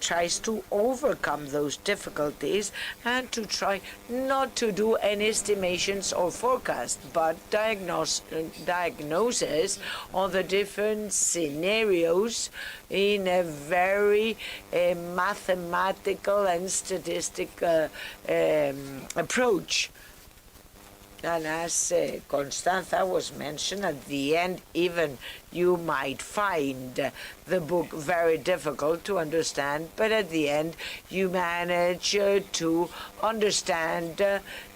tries to overcome those difficulties and to try not to do any estimations or forecasts, but diagnosis on the different scenarios in a very mathematical and statistical approach. And as Constanza was mentioned, at the end, even you might find the book very difficult to understand, but at the end, you manage to understand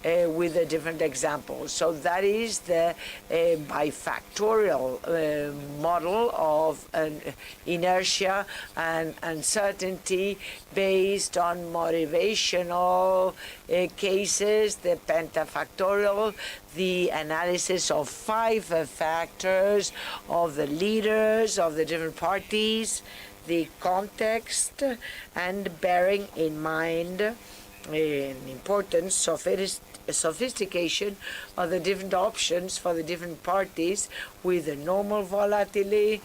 with the different examples. So that is the bifactorial model of inertia and uncertainty based on motivational cases, the pentafactorial, the analysis of 5 factors of the leaders of the different parties, the context, and bearing in mind an important sophistication of the different options for the different parties with a normal volatility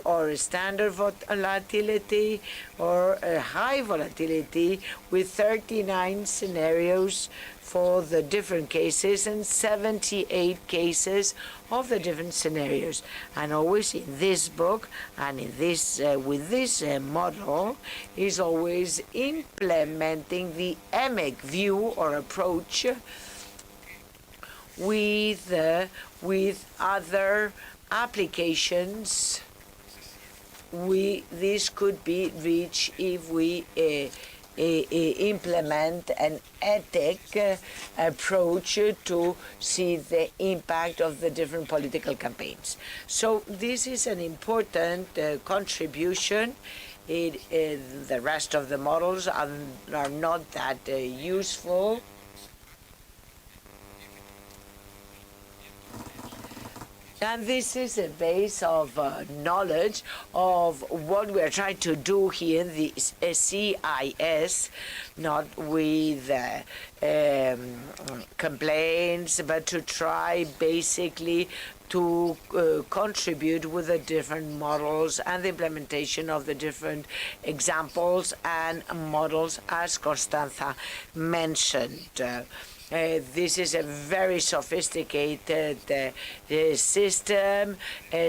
or a standard volatility or a high volatility with 39 scenarios for the different cases and 78 cases of the different scenarios. And always in this book and in this with this model is always implementing the EMIC view or approach with other applications. This could be reached if we implement an ethic approach to see the impact of the different political campaigns. So this is an important contribution. The rest of the models are not that useful. And this is a base of knowledge of what we are trying to do here in the CIS, not with complaints, but to try basically to contribute with the different models and the implementation of the different examples and models, as Constanza mentioned. This is a very sophisticated system,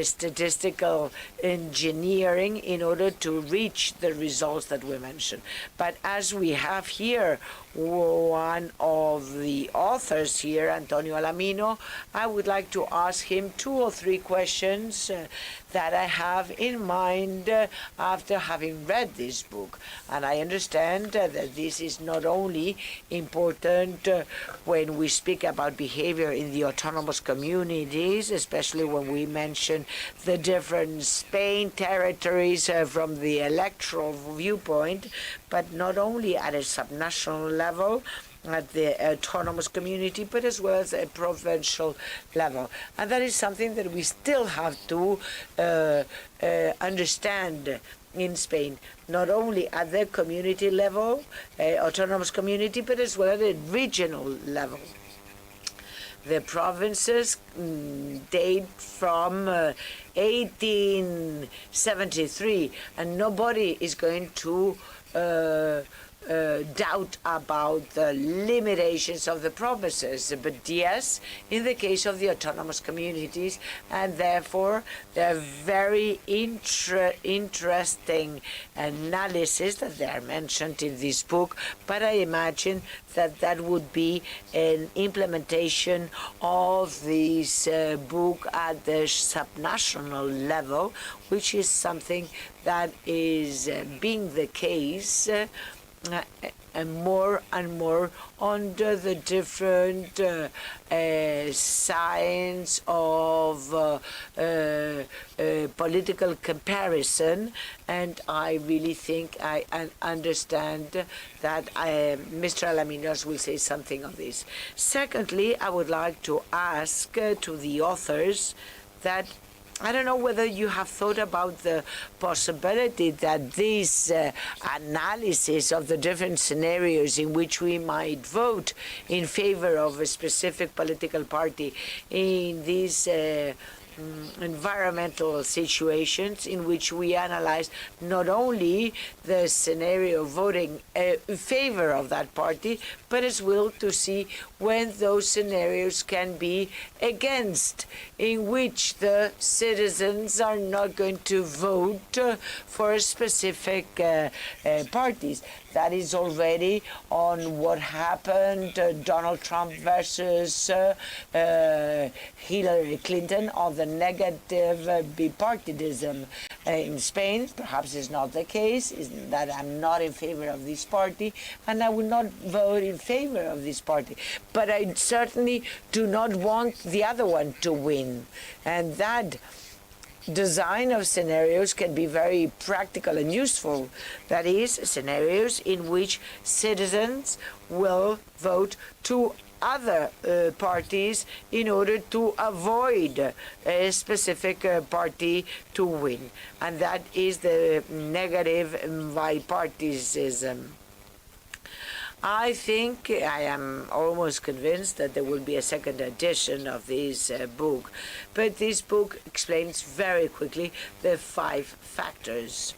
statistical engineering in order to reach the results that we mentioned. But as we have here one of the authors here, Antonio Alamino, I would like to ask him 2 or 3 questions that I have in mind after having read this book. And I understand that this is not only important when we speak about behavior in the autonomous communities, especially when we mention the different Spain territories from the electoral viewpoint, but not only at a subnational level, at the autonomous community, but as well as a provincial level. And that is something that we still have to understand in Spain, not only at the community level, autonomous community, but as well at a regional level. The provinces date from 1873, and nobody is going to doubt about the limitations of the provinces, but yes, in the case of the autonomous communities, and therefore they're very interesting analysis that they are mentioned in this book, but I imagine that that would be an implementation of this book at the subnational level, which is something that is being the case and more under the different signs of political comparison, and I really think I understand that Mr. Alaminos will say something on this. Secondly, I would like to ask to the authors that I don't know whether you have thought about the possibility that this analysis of the different scenarios in which we might vote in favor of a specific political party in these environmental situations in which we analyze not only the scenario of voting in favor of that party, but as well to see when those scenarios can be against, in which the citizens are not going to vote for specific parties. That is already on what happened, Donald Trump versus Hillary Clinton, on the negative bipartidarism in Spain. Perhaps it's not the case, is that I'm not in favor of this party, and I will not vote in favor of this party. But I certainly do not want the other one to win. And that design of scenarios can be very practical and useful. That is, scenarios in which citizens will vote to other parties in order to avoid a specific party to win. And that is the negative bipartisanship. I think, I am almost convinced that there will be a second edition of this book, but this book explains very quickly the 5 factors.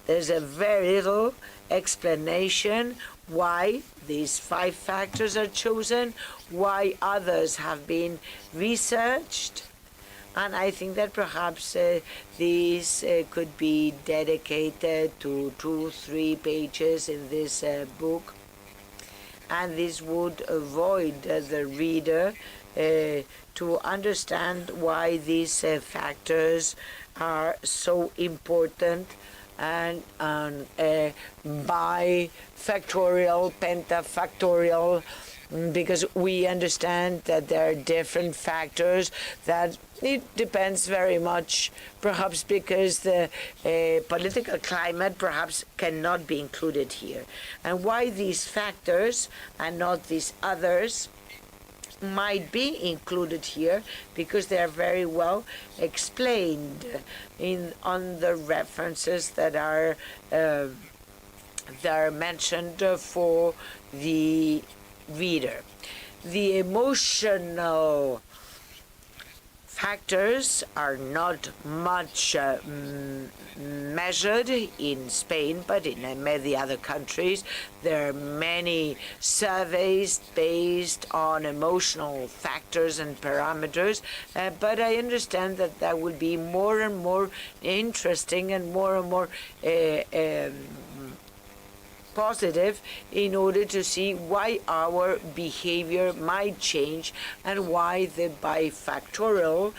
There's a very little explanation why these 5 factors are chosen, why others have been researched, and I think that perhaps these could be dedicated to 2-3 pages in this book, and this would avoid the reader to understand why these factors are so important, and bifactorial, pentafactorial, because we understand that there are different factors, that it depends very much, perhaps because the political climate perhaps cannot be included here. And why these factors and not these others might be included here, because they are very well explained on the references that are mentioned for the reader. The emotional factors are not much measured in Spain, but in many other countries. There are many surveys based on emotional factors and parameters, but I understand that that will be more and more interesting and more positive in order to see why our behavior might change and why the bifactorial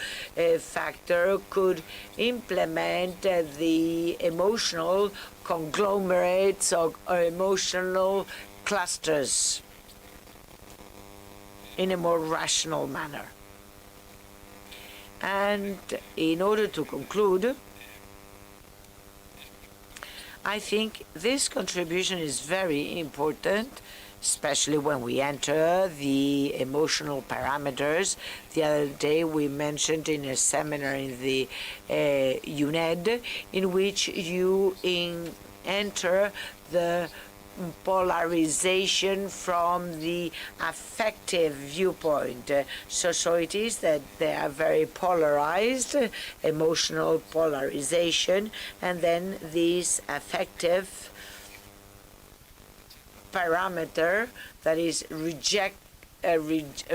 factor could implement the emotional conglomerates or emotional clusters in a more rational manner. And in order to conclude, I think this contribution is very important, especially when we enter the emotional parameters. The other day we mentioned in a seminar in the UNED, in which you enter the polarization from the affective viewpoint. Societies that they are very polarized, emotional polarization, and then this affective parameter that is a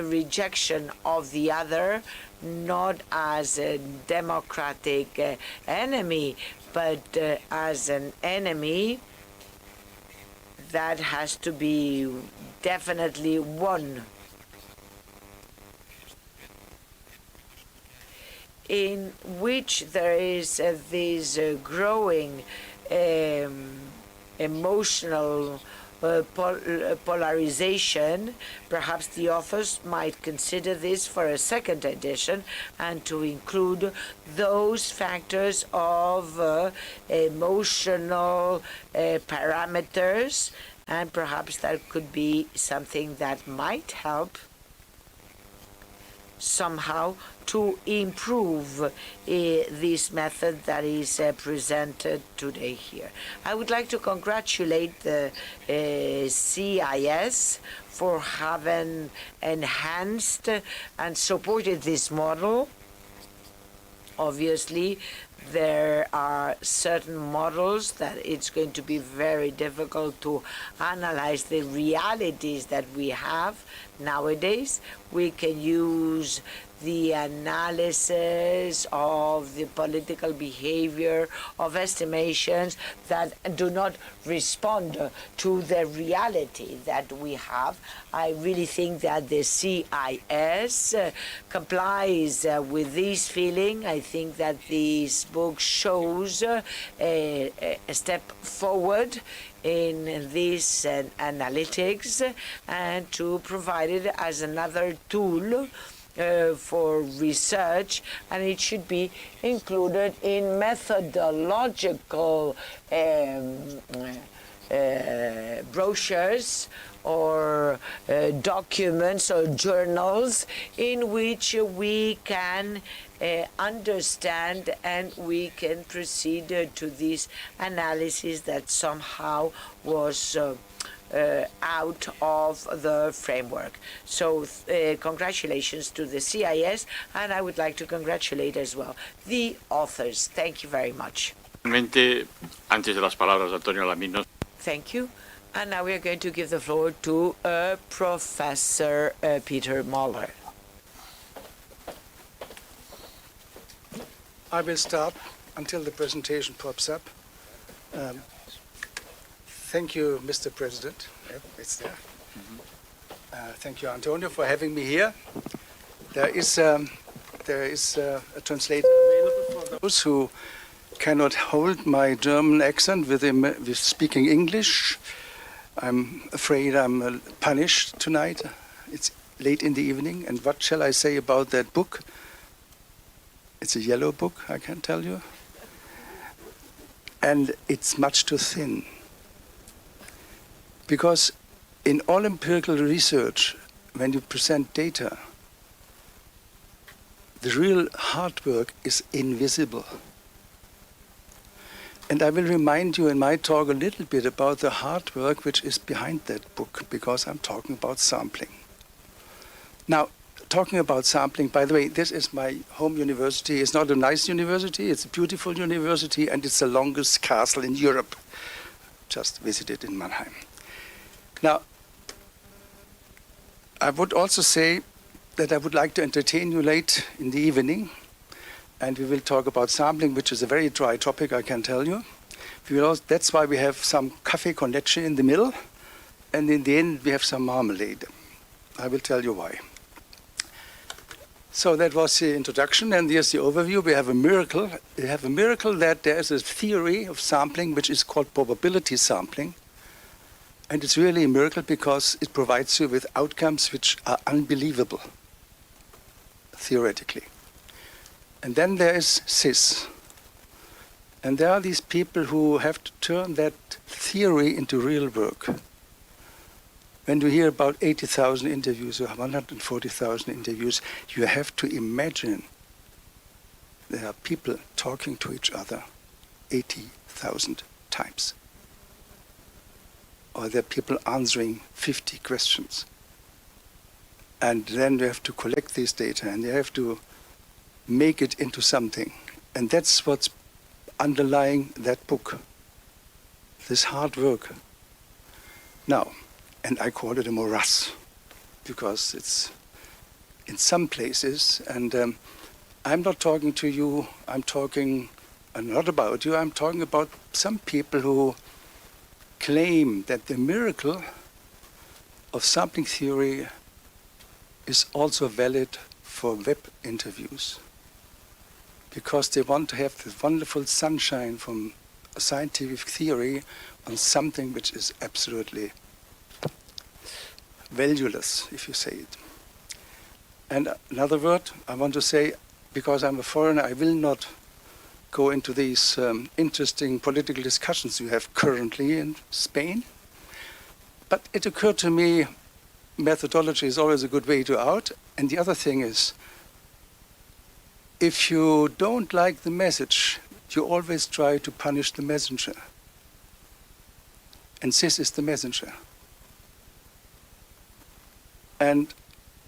rejection of the other, not as a democratic enemy, but as an enemy that has to be definitely won. In which there is this growing emotional polarization. Perhaps the authors might consider this for a second edition and to include those factors of emotional parameters, and perhaps that could be something that might help somehow to improve this method that is presented today here. I would like to congratulate the CIS for having enhanced and supported this model. Obviously, there are certain models that it's going to be very difficult to analyze the realities that we have nowadays. We can use the analysis of the political behavior of estimations that do not respond to the reality that we have. I really think that the CIS complies with this feeling. I think that this book shows a step forward in this analytics, and to provide it as another tool for research, and it should be included in methodological brochures or documents or journals in which we can understand and we can proceed to this analysis that somehow was out of the framework. So congratulations to the CIS, and I would like to congratulate as well the authors. Thank you very much. Antes de las palabras de Antonio Alaminos. Thank you. And now we are going to give the floor to Professor Peter Moller. I will start until the presentation pops up. Thank you, Mr. President. Yep, it's there. Thank you, Antonio, for having me here. There is a translator available for those who cannot hold my German accent with speaking English. I'm afraid I'm punished tonight. It's late in the evening, and what shall I say about that book? It's a yellow book, I can tell you. And it's much too thin. Because in all empirical research, when you present data, the real hard work is invisible. And I will remind you in my talk a little bit about the hard work which is behind that book, because I'm talking about sampling. Now, talking about sampling, by the way, this is my home university. It's not a nice university, it's a beautiful university, and it's the longest castle in Europe. Just visited in Mannheim. Now, I would also say that I would like to entertain you late in the evening, and we will talk about sampling, which is a very dry topic, I can tell you. That's why we have some coffee connection in the middle, and in the end we have some marmalade. I will tell you why. So that was the introduction, and here's the overview. We have a miracle. We have a miracle that there is a theory of sampling which is called probability sampling. And it's really a miracle because it provides you with outcomes which are unbelievable, theoretically. And then there is CIS. And there are these people who have to turn that theory into real work. When you hear about 80,000 interviews or 140,000 interviews, you have to imagine there are people talking to each other 80,000 times. Or there are people answering 50 questions. And then you have to collect this data and you have to make it into something. And that's what's underlying that book, this hard work. Now, and I call it a morass, because it's in some places, and I'm not talking to you, I'm talking not about you, I'm talking about some people who claim that the miracle of sampling theory is also valid for web interviews, because they want to have this wonderful sunshine from a scientific theory on something which is absolutely valueless, if you say it. And another word I want to say, because I'm a foreigner, I will not go into these interesting political discussions you have currently in Spain. But it occurred to me, methodology is always a good way to out. And the other thing is, if you don't like the message, you always try to punish the messenger. And this is the messenger. And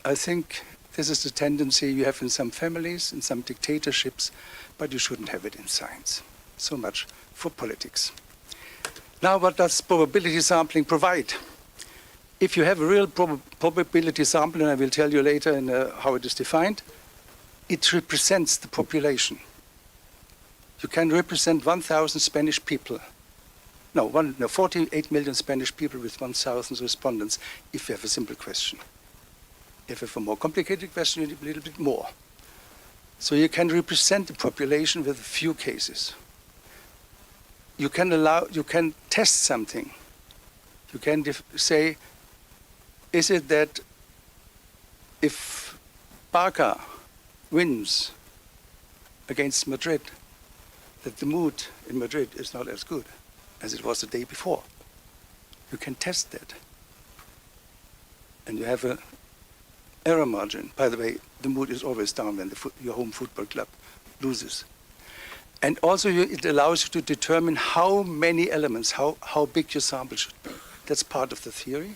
I think this is the tendency you have in some families, in some dictatorships, but you shouldn't have it in science. So much for politics. Now, what does probability sampling provide? If you have a real probability sample, and I will tell you later how it is defined, it represents the population. You can represent 1,000 Spanish people. No, 48 million Spanish people with 1,000 respondents if you have a simple question. If you have a more complicated question, you need a little bit more. So you can represent the population with a few cases. You can test something. You can say, is it that if Barca wins against Madrid, that the mood in Madrid is not as good as it was the day before? You can test that. And you have an error margin. By the way, the mood is always down when your home football club loses. And also it allows you to determine how many elements, how big your sample should be. That's part of the theory.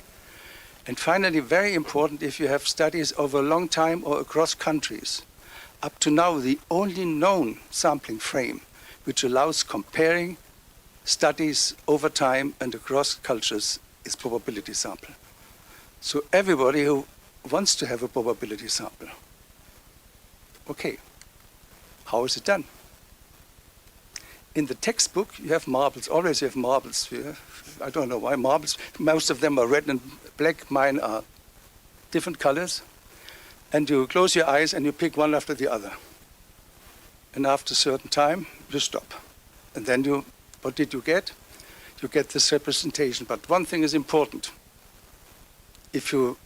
And finally, very important, if you have studies over a long time or across countries, up to now the only known sampling frame which allows comparing studies over time and across cultures is probability sample. So everybody who wants to have a probability sample, okay, how is it done? In the textbook, you have marbles. Always you have marbles. I don't know why marbles. Most of them are red and black. Mine are different colors. And you close your eyes and you pick one after the other. And after a certain time, you stop. And then what did you get? You get this representation. But one thing is important. If you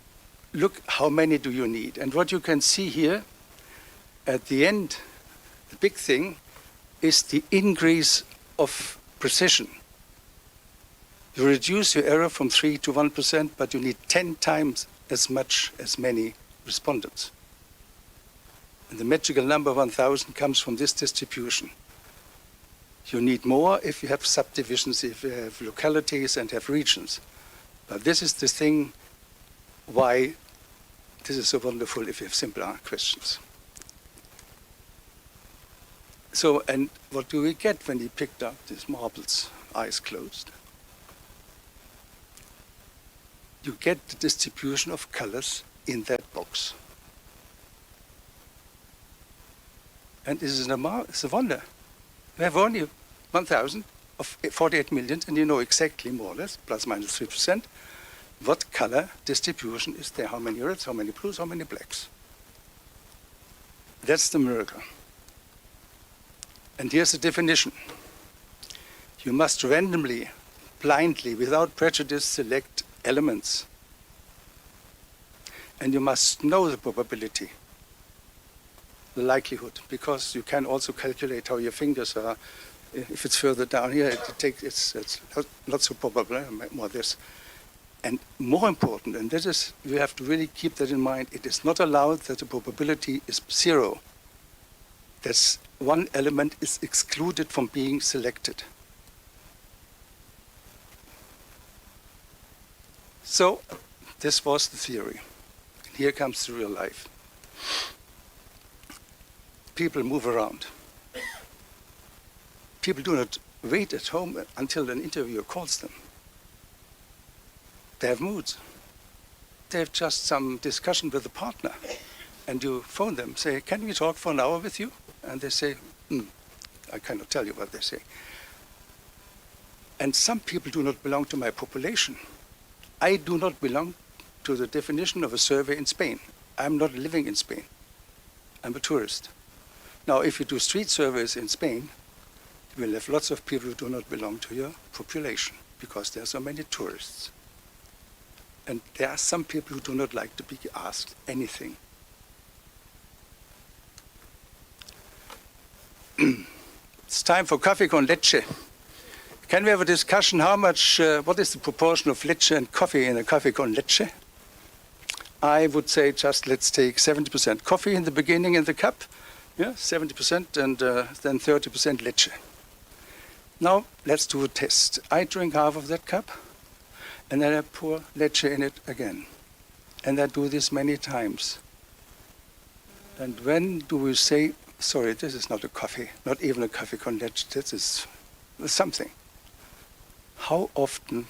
look, how many do you need? And what you can see here, at the end, the big thing is the increase of precision. You reduce your error from 3 to 1%, but you need 10 times as many respondents. And the magical number 1,000 comes from this distribution. You need more if you have subdivisions, if you have localities and have regions. But this is the thing why This is so wonderful if you have simpler questions. So, and what do we get when he picked up these marbles, eyes closed? You get the distribution of colors in that box. And this is it's a wonder. You have only 1,000 of 48 million, and you know exactly, more or less, plus minus 3%, what color distribution is there, how many reds, how many blues, how many blacks. That's the miracle. And here's the definition. You must randomly, blindly, without prejudice, select elements. And you must know the probability, the likelihood, because you can also calculate how your fingers are. If it's further down here, it's not so probable, more this. And more important, and this is, you have to really keep that in mind, it is not allowed that the probability is 0. That's one element is excluded from being selected. So this was the theory. Here comes the real life. People move around. People do not wait at home until an interviewer calls them. They have moods. They have just some discussion with a partner. And you phone them, say, can we talk for an hour with you? And they say, I cannot tell you what they say. And some people do not belong to my population. I do not belong to the definition of a survey in Spain. I'm not living in Spain. I'm a tourist. Now, if you do street surveys in Spain, you will have lots of people who do not belong to your population because there are so many tourists. And there are some people who do not like to be asked anything. It's time for coffee con leche. Can we have a discussion how much, what is the proportion of leche and coffee in a coffee con leche? I would say just let's take 70% coffee in the beginning in the cup, 70%, and then 30% leche. Now let's do a test. I drink half of that cup, and then I pour leche in it again. And I do this many times. And when do we say, sorry, this is not a coffee, not even a coffee con leche, this is something. How often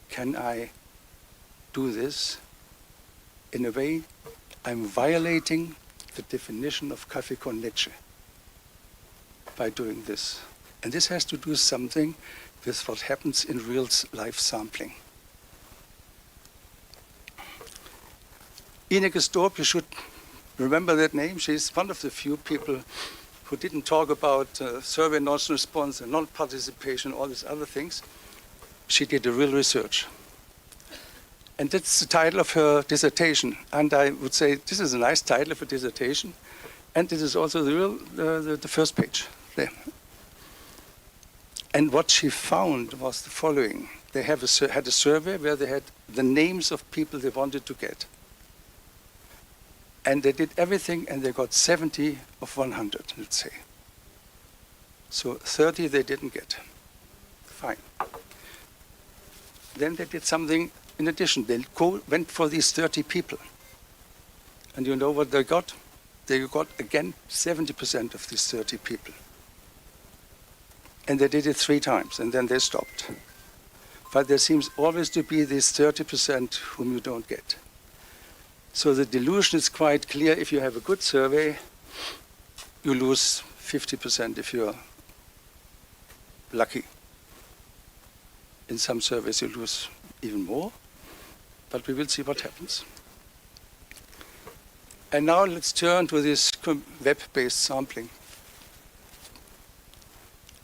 can I do this in a way I'm violating the definition of coffee con leche by doing this? And this has to do something with what happens in real life sampling. Ineke Storp, you should remember that name. She's one of the few people who didn't talk about survey non-response and non-participation, all these other things. She did a real research. And that's the title of her dissertation. And I would say this is a nice title of a dissertation. And this is also the first page there. And what she found was the following. They had a survey where they had the names of people they wanted to get. And they did everything, and they got 70 of 100, let's say. So 30 they didn't get. Fine. Then they did something in addition. They went for these 30 people. And you know what they got? They got, again, 70% of these 30 people. And they did it 3 times, and then they stopped. But there seems always to be this 30% whom you don't get. So the delusion is quite clear. If you have a good survey, you lose 50% if you're lucky. In some surveys you lose even more, but we will see what happens. And now let's turn to this web-based sampling.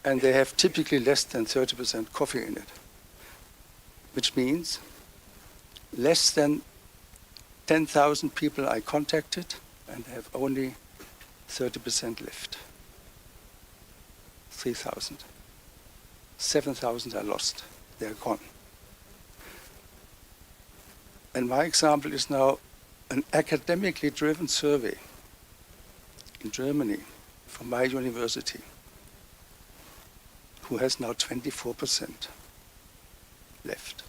And they have typically less than 30% coffee in it, which means less than 10,000 people I contacted, and I have only 30% left. 3,000. 7,000 I lost. They're gone. And my example is now an academically driven survey in Germany from my university, who has now 24% left.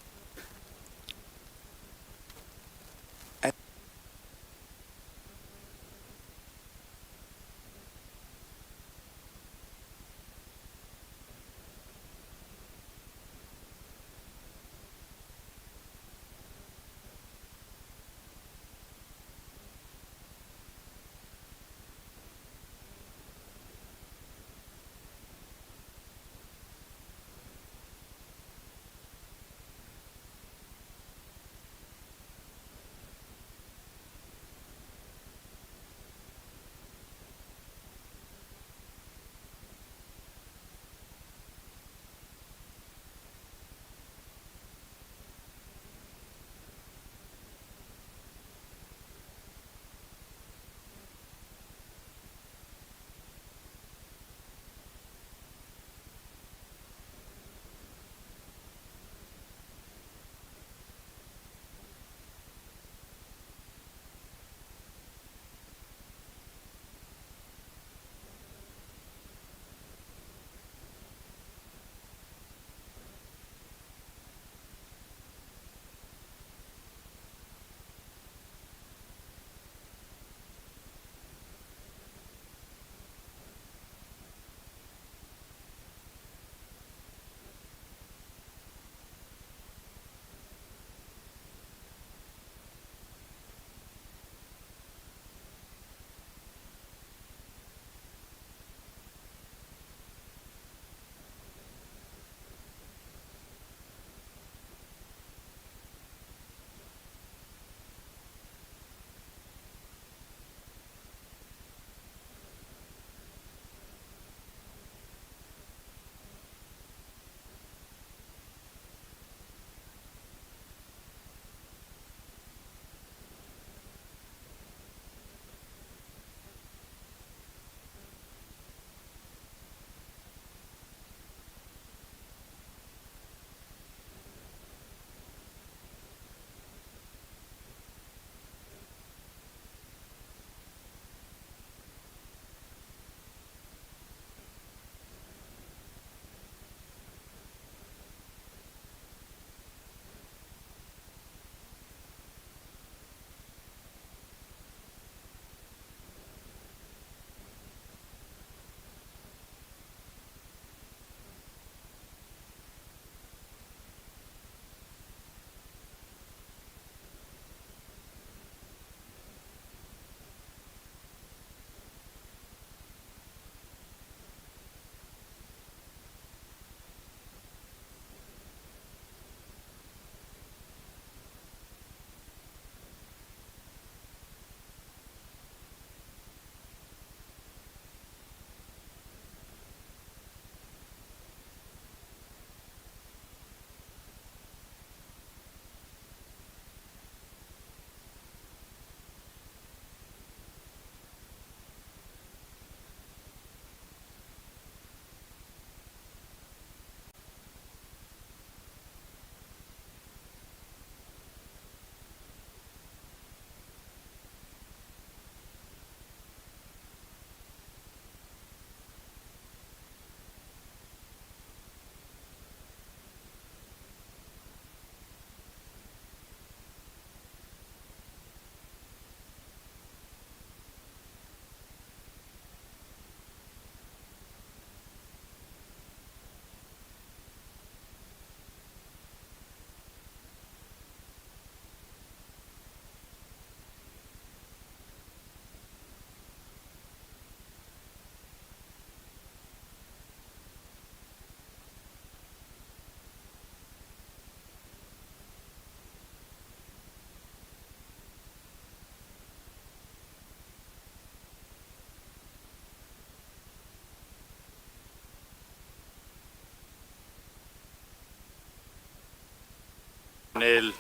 panel.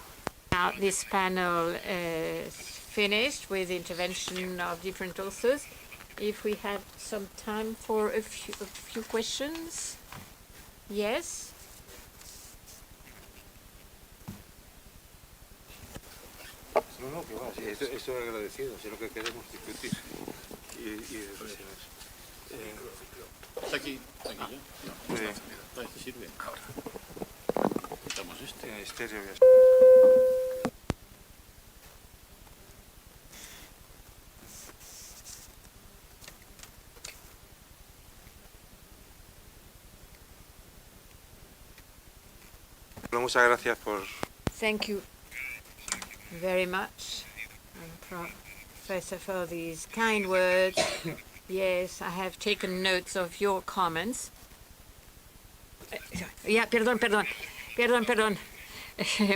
Now, this panel is finished with the intervention of different authors. If we have some time for a few questions. Yes? No, que va, sí, esto es agradecido, es lo que queremos discutir y reflexionar. ¿Está aquí? ¿Está aquí ya? No, Sí. este sirve. Ahora. Quitamos este. Tiene estéreo ya. Muchas gracias por... Thank you very much, Professor, for these kind words. Yes, I have taken notes of your comments. Yeah, perdón.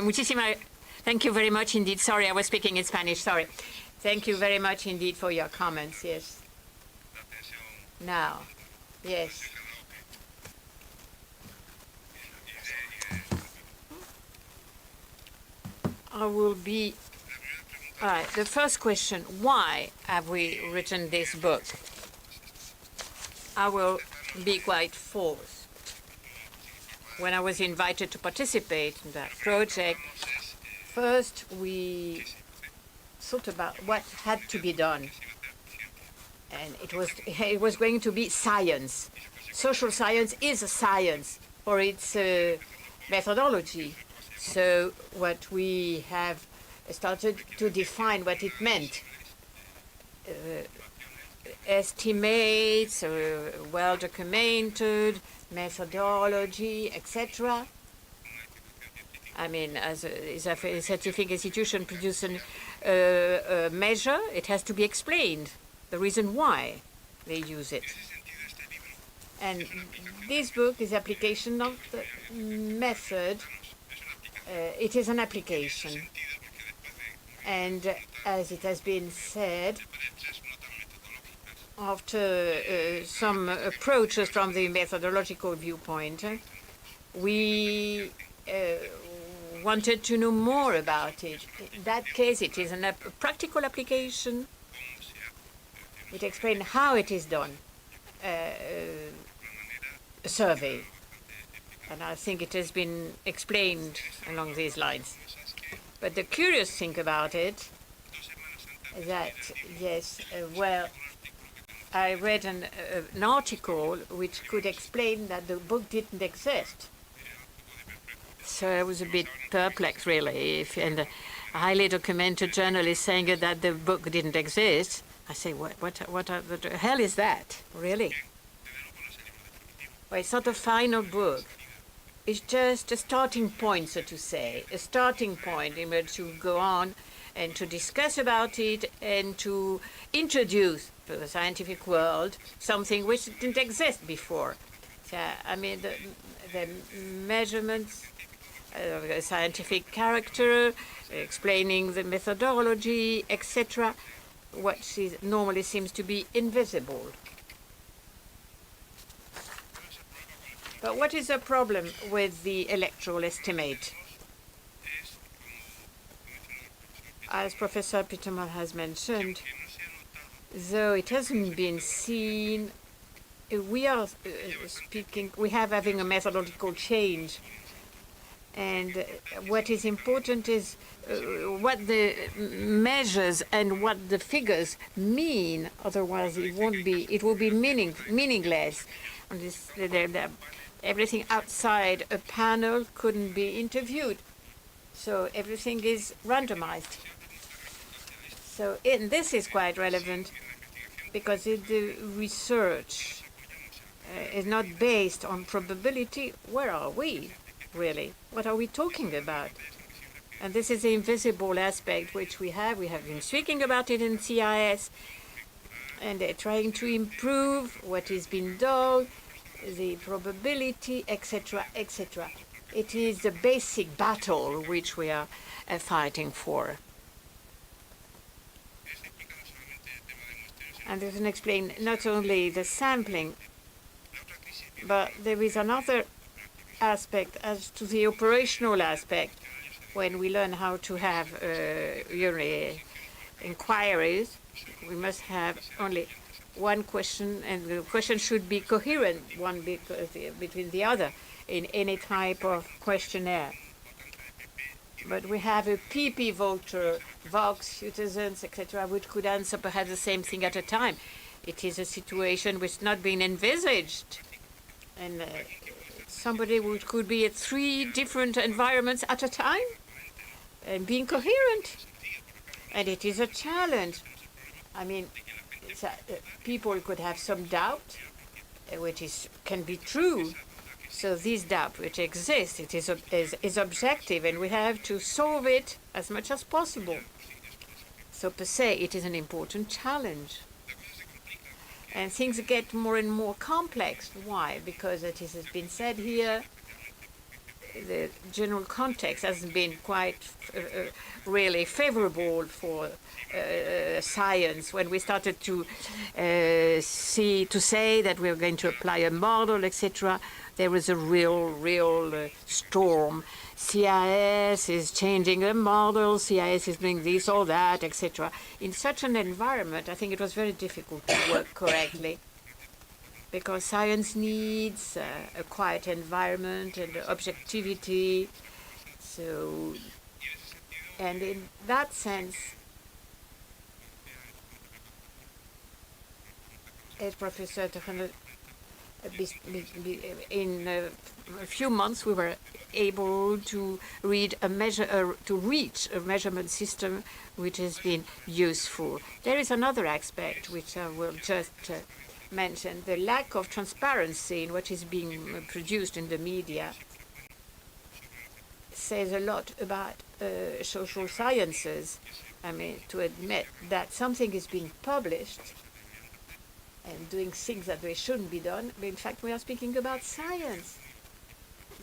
Muchísimas. Thank you very much indeed. Sorry, I was speaking in Spanish. Sorry. Thank you very much indeed for your comments. Yes. Now, yes. I will be. All right. The first question: why have we written this book? I will be quite forced. When I was invited to participate in that project, first we thought about what had to be done, and it was going to be science. Social science is a science for its methodology. So what we have started to define what it meant. Estimates, well documented, methodology, etc. I mean, as a scientific institution produces a measure, it has to be explained, the reason why they use it. And this book is application of the method. It is an application. And as it has been said, after some approaches from the methodological viewpoint, we wanted to know more about it. In that case, it is a practical application. It explains how it is done, a survey. And I think it has been explained along these lines. But the curious thing about it is that, yes, well, I read an article which could explain that the book didn't exist. So I was a bit perplexed, really. And a highly documented journalist saying that the book didn't exist, I say, what the hell is that, really? Well, it's not a final book. It's just a starting point, so to say, a starting point in order to go on and to discuss about it and to introduce to the scientific world something which didn't exist before. So, I mean, the measurements, scientific character, explaining the methodology, etc., what normally seems to be invisible. But what is the problem with the electoral estimate? As Professor Peterman has mentioned, though it hasn't been seen, we are having a methodological change. And what is important is what the measures and what the figures mean. Otherwise, it will be meaningless. And everything outside a panel couldn't be interviewed. So everything is randomized. So this is quite relevant because the research is not based on probability. Where are we, really? What are we talking about? And this is the invisible aspect which we have. We have been speaking about it in CIS, and they're trying to improve what is being done, the probability, etc., etc. It is the basic battle which we are fighting for. And this can explain not only the sampling, but there is another aspect as to the operational aspect. when we learn how to have inquiries, we must have only one question, and the question should be coherent between the other in any type of questionnaire. But we have a PP voter, Vox, citizens, etc., which could answer perhaps the same thing at a time. It is a situation which has not been envisaged. And somebody could be at 3 different environments at a time and being coherent. And it is a challenge. I mean, people could have some doubt, which can be true. So this doubt which exists, it is objective, and we have to solve it as much as possible. So per se, it is an important challenge. And things get more and more complex. Why? Because it has been said here, the general context has been quite really favorable for science. When we started to say that we were going to apply a model, etc., there was a real storm. CIS is changing the model, CIS is doing this or that, etc. In such an environment, I think it was very difficult to work correctly, because science needs a quiet environment and objectivity. So, and in that sense, as Professor Fernández, in a few months, we were able to reach a measurement system which has been useful. There is another aspect which I will just mention: the lack of transparency in what is being produced in the media says a lot about social sciences. I mean, to admit that something is being published and doing things that they shouldn't be done. But in fact, we are speaking about science.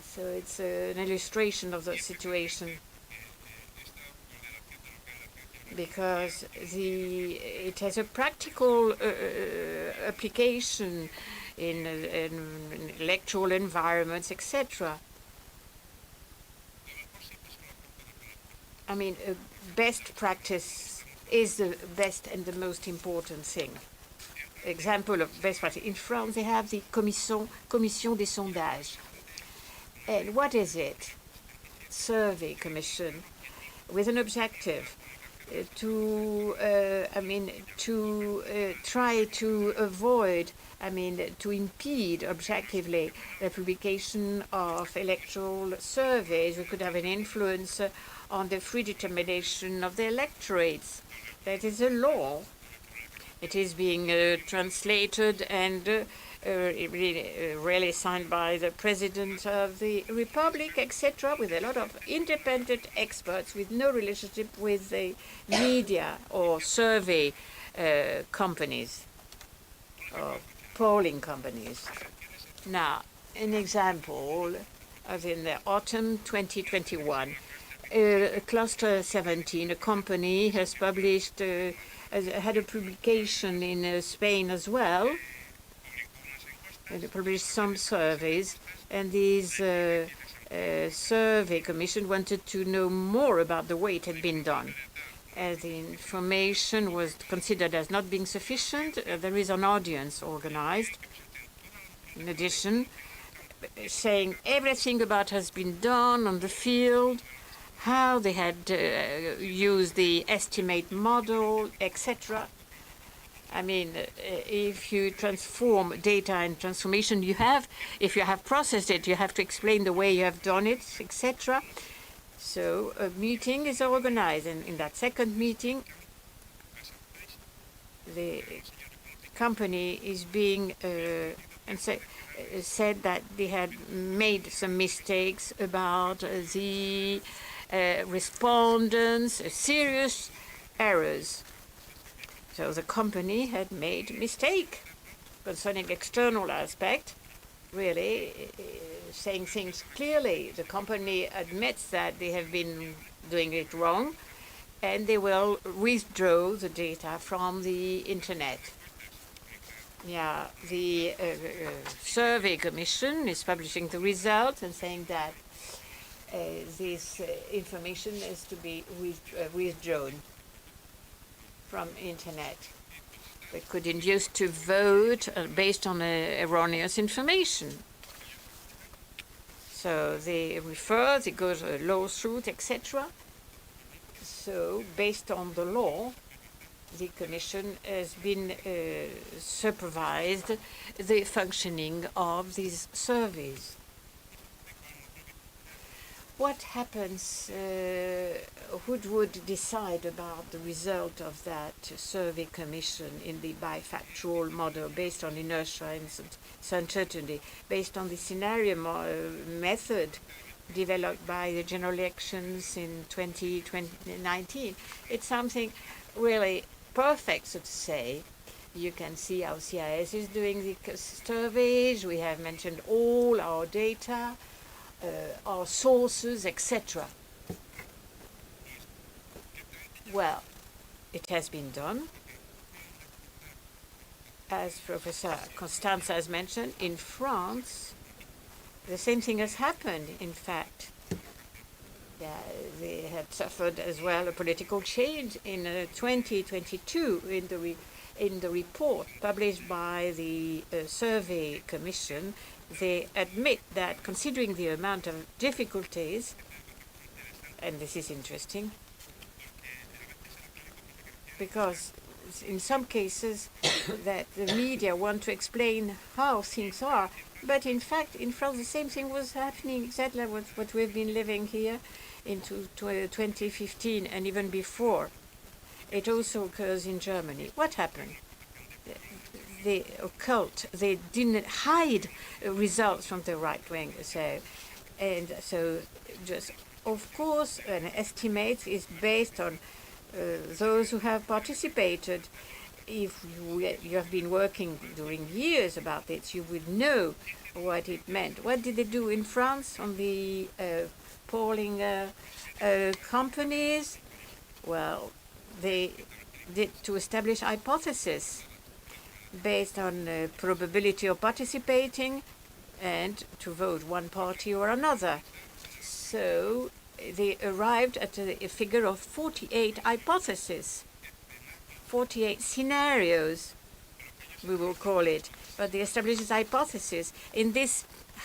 So it's an illustration of the situation, because it has a practical application in electoral environments, etc. I mean, best practice is the best and the most important thing. Example of best practice. In France, they have the Commission des sondages. And what is it? Survey commission with an objective to try to avoid, to impede objectively the publication of electoral surveys. We could have an influence on the free determination of the electorates. That is a law. It is being translated and really signed by the President of the Republic, etc., with a lot of independent experts with no relationship with the media or survey companies or polling companies. Now, an example of in the autumn 2021, Cluster 17, a company has published had a publication in Spain as well. And they published some surveys, and these survey commission wanted to know more about the way it had been done. As the information was considered as not being sufficient, there is an audience organized. In addition, saying everything about has been done on the field, how they had used the estimate model, etc. I mean, if you transform data and transformation, if you have processed it, you have to explain the way you have done it, etc. So a meeting is organized, and in that second meeting, the company is being said that they had made some mistakes about the respondents, serious errors. So the company had made a mistake concerning external aspect, really saying things clearly. The company admits that they have been doing it wrong, and they will withdraw the data from the internet. Yeah, the survey commission is publishing the results and saying that this information is to be withdrawn from internet. They could induce to vote based on erroneous information. So they refer, they go to a lawsuit, etc. So based on the law, the Commission has been supervised the functioning of these surveys. What happens, who would decide about the result of that survey commission in the bifactorial model based on inertia and uncertainty, based on the scenario method developed by the general elections in 2019? It's something really perfect, so to say. You can see how CIS is doing the surveys. We have mentioned all our data, our sources, etc. Well, it has been done. As Professor Constance has mentioned, in France, the same thing has happened, in fact. They had suffered as well a political change in 2022 in the report published by the Survey Commission. They admit that considering the amount of difficulties, and this is interesting, because in some cases that the media want to explain how things are, but in fact in France the same thing was happening, exactly what we've been living here into 2015 and even before. It also occurs in Germany. What happened? The occult, they didn't hide results from the right wing. So just, of course, an estimate is based on those who have participated. If you have been working during years about it, you would know what it meant. What did they do in France on the polling companies? Well, they did to establish hypotheses based on probability of participating and to vote one party or another. So they arrived at a figure of 48 hypotheses, 48 scenarios, we will call it, but they established this hypothesis. In this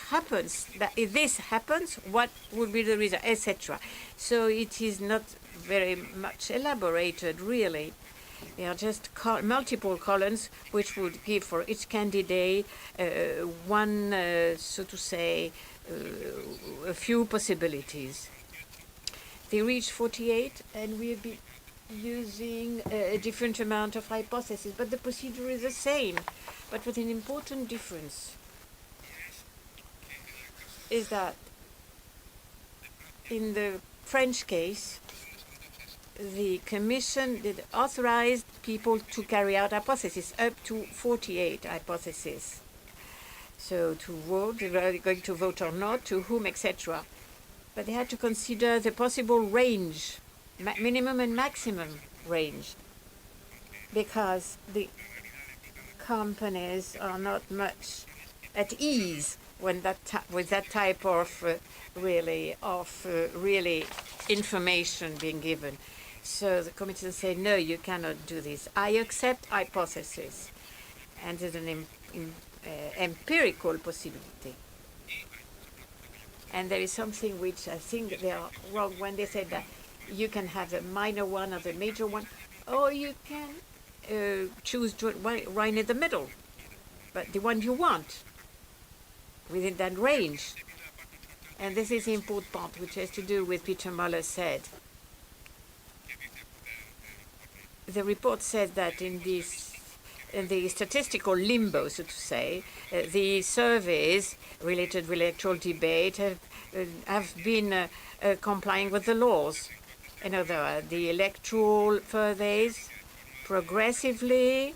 happens, that if this happens, what would be the result, etc. So it is not very much elaborated, really. There are just multiple columns which would give for each candidate one, so to say, a few possibilities. They reached 48, and we have been using a different amount of hypotheses, but the procedure is the same. But with an important difference is that in the French case, the Commission did authorize people to carry out hypotheses, up to 48 hypotheses. So to vote, they were going to vote or not, to whom, etc. But they had to consider the possible range, minimum and maximum range, because the companies are not much at ease when with that type of really information being given. So the Commission said, no, you cannot do this. I accept hypothesis, and there's an empirical possibility. And there is something which I think they are wrong when they say that you can have the minor one or the major one, or you can choose right in the middle, but the one you want within that range. And this is the important part, which has to do with Peter Muller said. The report said that in the statistical limbo, so to say, the surveys related with electoral debate have been complying with the laws. In other words, the electoral surveys progressively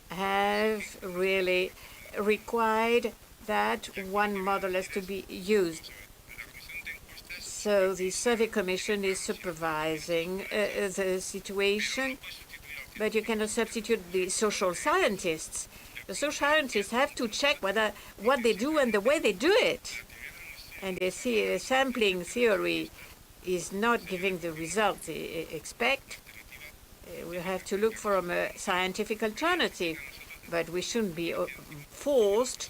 have really required that one model has to be used. So the Survey Commission is supervising the situation, but you cannot substitute the social scientists. The social scientists have to check whether what they do and the way they do it. and the sampling theory is not giving the results they expect, we have to look for a scientific alternative. But we shouldn't be forced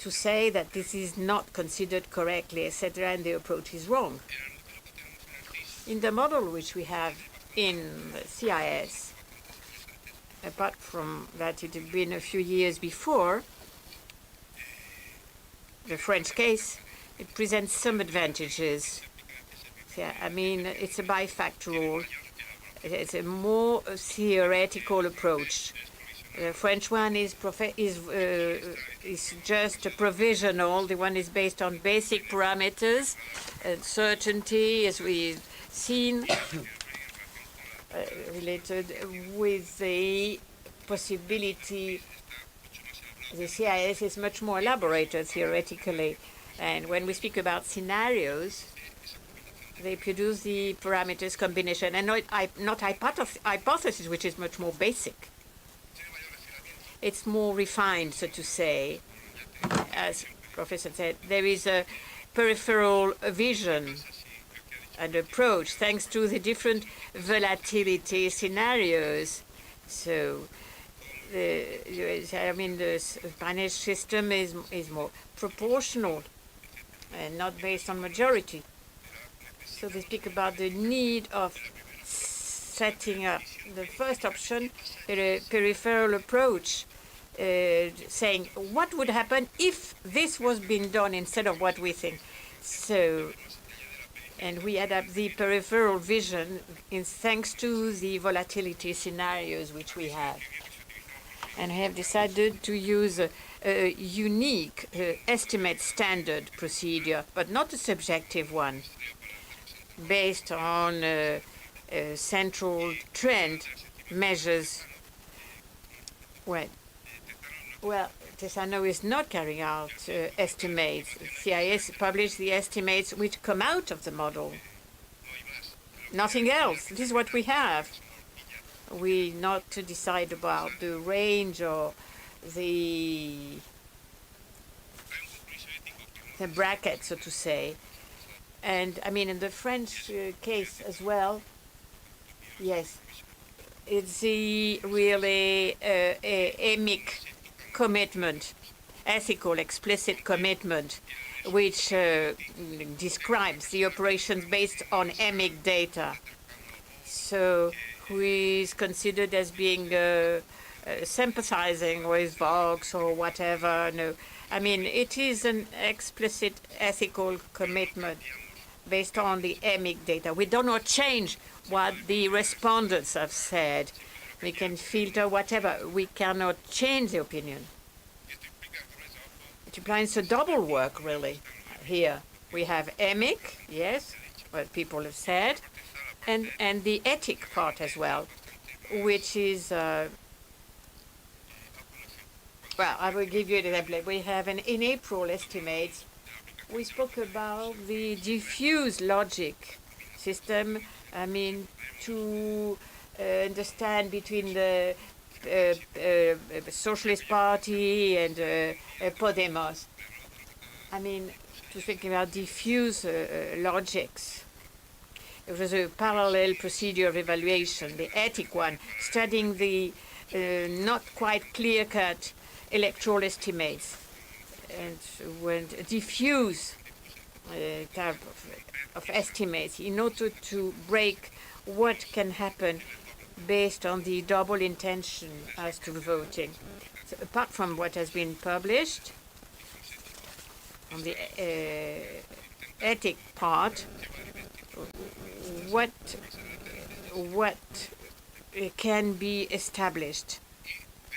to say that this is not considered correctly, etc., and the approach is wrong. In the model which we have in CIS, apart from that it had been a few years before, the French case, it presents some advantages. Yeah, I mean, it's a bifactorial. It's a more theoretical approach. The French one is just a provisional. The one is based on basic parameters, certainty, as we've seen, related with the possibility. The CIS is much more elaborated theoretically, and when we speak about scenarios, they produce the parameters combination and not hypothesis, which is much more basic. It's more refined, so to say. As Professor said, there is a peripheral vision and approach thanks to the different volatility scenarios. So, I mean, the Spanish system is more proportional and not based on majority. So they speak about the need of setting up the first option, a peripheral approach, saying what would happen if this was being done instead of what we think. So, and we adapt the peripheral vision thanks to the volatility scenarios which we have. And I have decided to use a unique estimate standard procedure, but not a subjective one, based on central trend measures. Well, Tezanos is not carrying out estimates. CIS published the estimates which come out of the model. Nothing else. This is what we have. We not to decide about the range or the bracket, so to say. And I mean, in the French case as well, yes, it's the really emic commitment, ethical, explicit commitment, which describes the operations based on emic data. So, who is considered as being sympathizing with Vox or whatever? No, I mean, it is an explicit ethical commitment based on the emic data. We do not change what the respondents have said. We can filter whatever. We cannot change the opinion. It implies a double work, really. Here we have emic, yes, what people have said, and the ethic part as well, which is, well, I will give you an example. We have in April estimates, we spoke about the diffuse logic system, I mean, to understand between the Socialist Party and Podemos. I mean, to think about diffuse logics. It was a parallel procedure of evaluation, the ethic one, studying the not quite clear-cut electoral estimates, and when diffuse type of estimates in order to break what can happen based on the double intention as to voting. So apart from what has been published on the ethic part, what can be established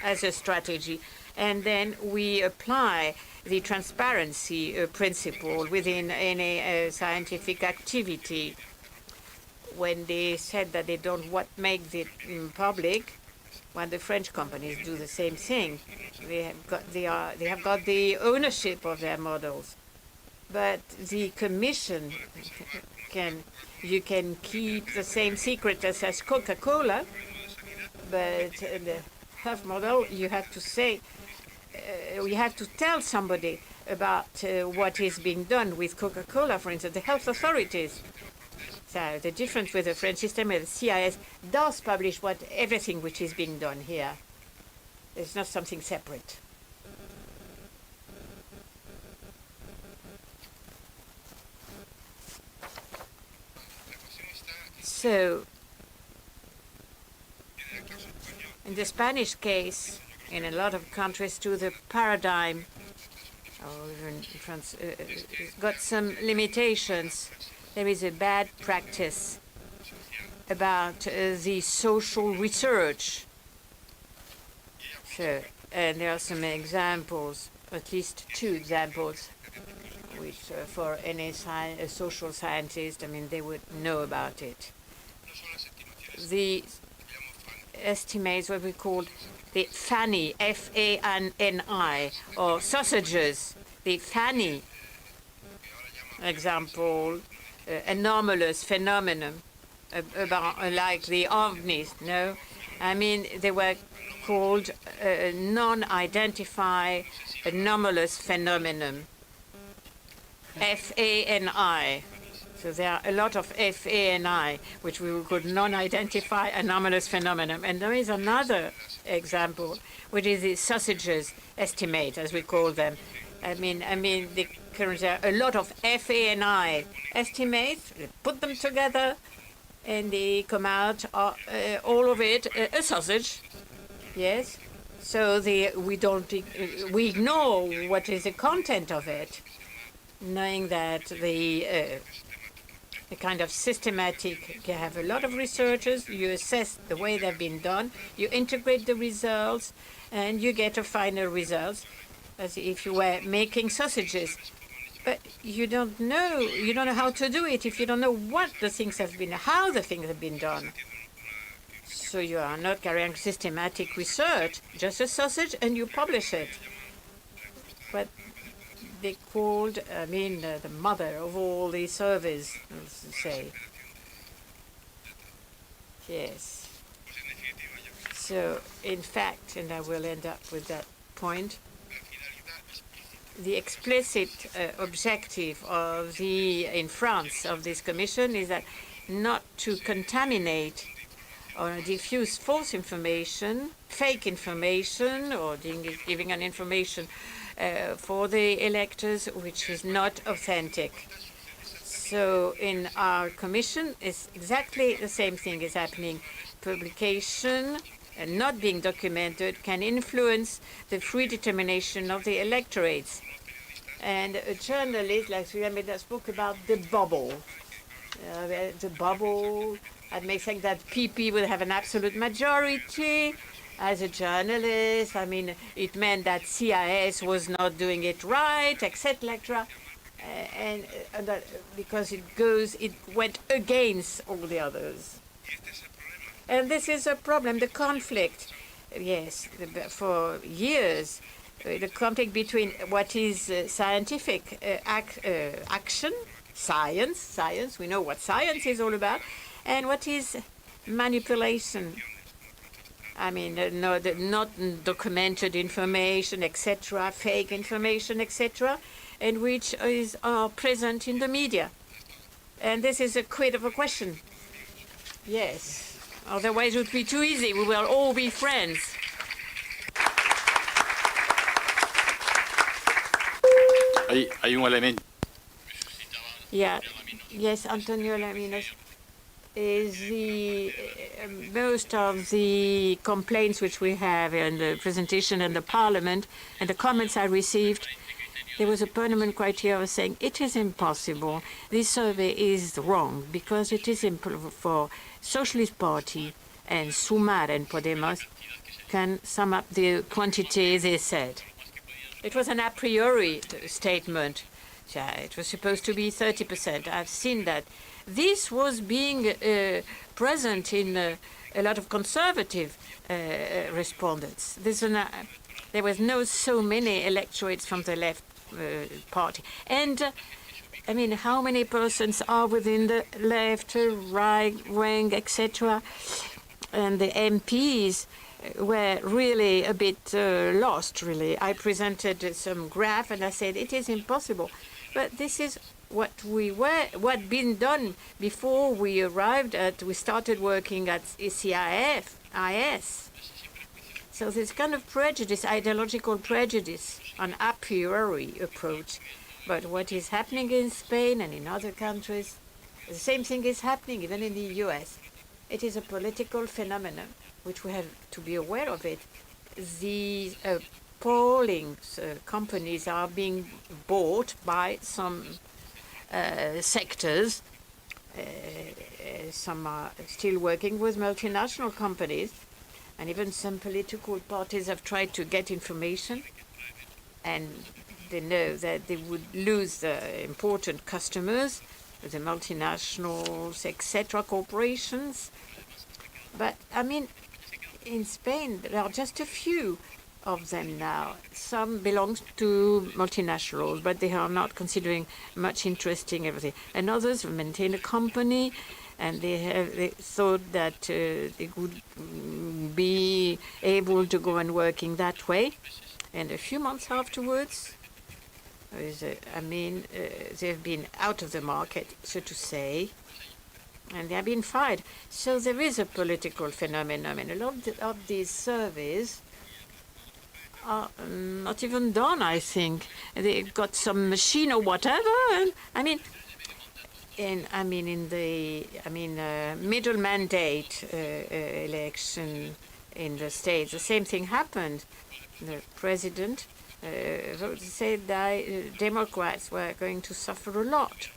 as a strategy, and then we apply the transparency principle within any scientific activity. When they said that they don't make it public, when the French companies do the same thing, they have got the ownership of their models, but the Commission you can keep the same secret as Coca-Cola, but in the health model you have to say, we have to tell somebody about what is being done with Coca-Cola, for instance, the health authorities. So the difference with the French system is the CIS does publish everything which is being done here. It's not something separate. So, in the Spanish case, in a lot of countries too, the paradigm, or even in France, got some limitations. There is a bad practice about the social research. So, and there are some examples, at least 2 examples, which for any social scientist, I mean, they would know about it. The estimates, what we call the FANI, F-A-N-N-I, or sausages, the FANI example, anomalous phenomenon about like the ovnis, no? I mean, they were called non-identified anomalous phenomenon, F-A-N-I. So there are a lot of F-A-N-I, which we would call non-identified anomalous phenomenon. And there is another example, which is the sausages estimate, as we call them. I mean, there are a lot of F-A-N-I estimates, put them together, and they come out, all of it, a sausage, yes? So we ignore what is the content of it, knowing that the kind of systematic, you have a lot of researchers, you assess the way they've been done, you integrate the results, and you get a final result, as if you were making sausages. But you don't know how to do it if you don't know what the things have been, how the things have been done. So you are not carrying systematic research, just a sausage, and you publish it. But they called, the mother of all these surveys, let's say. Yes. So, in fact, and I will end up with that point, the explicit objective of in France, of this commission is that not to contaminate or diffuse false information, fake information, or giving an information for the electors which is not authentic. So in our commission, it's exactly the same thing is happening. Publication and not being documented can influence the free determination of the electorates. And a journalist like Suyamed spoke about the bubble. The bubble, that may think that PP will have an absolute majority. As a journalist, I mean, it meant that CIS was not doing it right, etc. And because it went against all the others. And this is a problem, the conflict. Yes, for years, the conflict between what is scientific action, science, we know what science is all about, and what is manipulation. I mean, not documented information, etc., fake information, etc., and which are present in the media. And this is a quid of a question. Yes. Otherwise, it would be too easy. We will all be friends. Hay un elemento. Yeah. Yes, Antonio Alaminos. Is the most of the complaints which we have in the presentation in the Parliament and the comments I received, there was a permanent criteria saying it is impossible. This survey is wrong because it is for Socialist Party and Sumar and Podemos can sum up the quantity they said. It was an a priori statement. It was supposed to be 30%. I've seen that. This was being present in a lot of conservative respondents. There was no so many electorates from the left party. And I mean, how many persons are within the left, right wing, etc.? And the MPs, were really a bit lost, really. I presented some graph and I said, it is impossible. But this is what been done before we started working at CIS. So this kind of prejudice, ideological prejudice, an a priori approach. But what is happening in Spain and in other countries, the same thing is happening even in the US. It is a political phenomenon, which we have to be aware of it. These polling companies are being bought by some sectors. Some are still working with multinational companies, and even some political parties have tried to get information, and they know that they would lose important customers, the multinationals, etc., corporations. But, I mean, in Spain, there are just a few of them now. Some belong to multinationals, but they are not considering much interest in everything. And others maintain a company, and they thought that they would be able to go on working that way. And a few months afterwards, they've been out of the market, so to say, and they have been fired. So there is a political phenomenon. I mean, a lot of these surveys are not even done, I think. They've got some machine or whatever, and in the middle mandate election in the States, the same thing happened. The president said that Democrats were going to suffer a lot.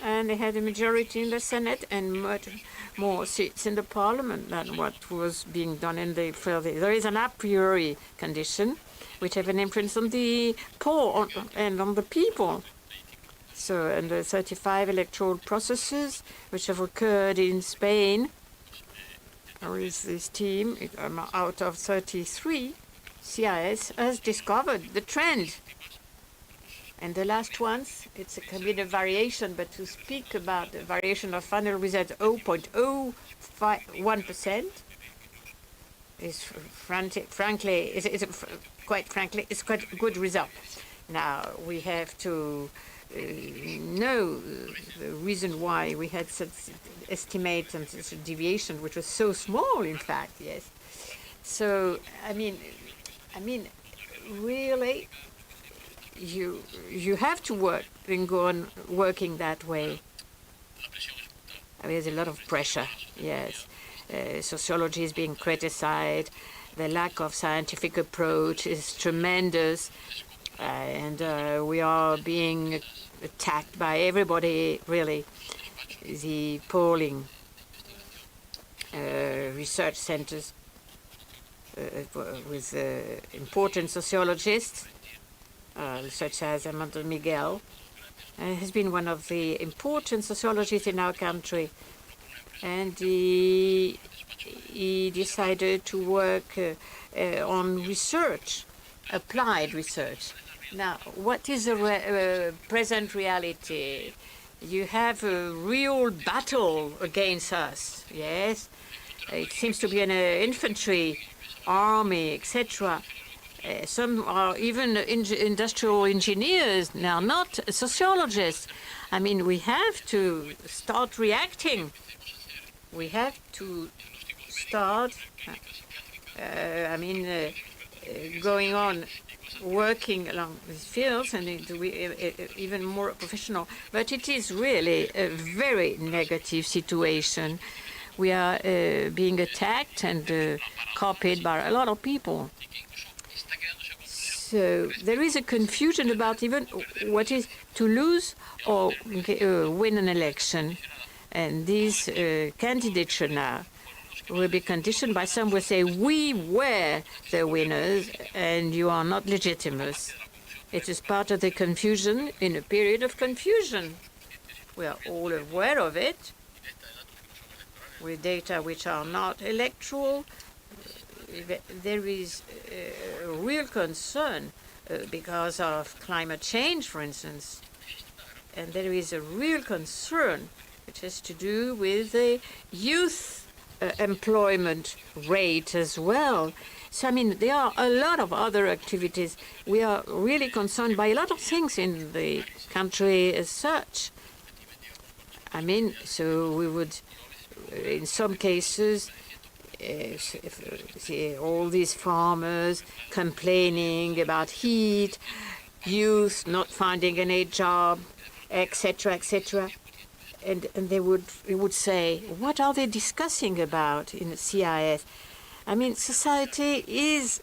And they had a majority in the Senate and much more seats in the Parliament than what was being done in the further. There is an a priori condition which have an influence on the poor and on the people. So, and the 35 electoral processes which have occurred in Spain, there is this team out of 33, CIS has discovered the trend. And the last ones, it's a kind of variation, but to speak about the variation of final result 0.051% is quite a good result. Now we have to know the reason why we had such estimate and such a deviation, which was so small, in fact. Yes. So I mean, really. You have to work and go on working that way. I mean, there's a lot of pressure, yes. Sociology is being criticized. The lack of scientific approach is tremendous. And we are being attacked by everybody, really. The polling research centers with important sociologists, such as Armando Miguel, has been one of the important sociologists in our country. And he decided to work on research, applied research. Now, what is the present reality? You have a real battle against us, yes? It seems to be an infantry army, etc. Some are even industrial engineers now, not sociologists. I mean, we have to start reacting. We have to start, going on working along these fields and even more professional. But it is really a very negative situation. We are being attacked and copied by a lot of people. So there is a confusion about even what is to lose or win an election. And this candidature now will be conditioned by some will say, we were the winners and you are not legitimate. It is part of the confusion in a period of confusion. We are all aware of it with data which are not electoral. There is a real concern because of climate change, for instance. And there is a real concern which has to do with the youth employment rate as well. So, I mean, there are a lot of other activities. We are really concerned by a lot of things in the country as such. I mean, so we would, in some cases, see all these farmers complaining about heat, youth not finding any job, etc., etc. And they would say, what are they discussing about in the CIS? I mean, society is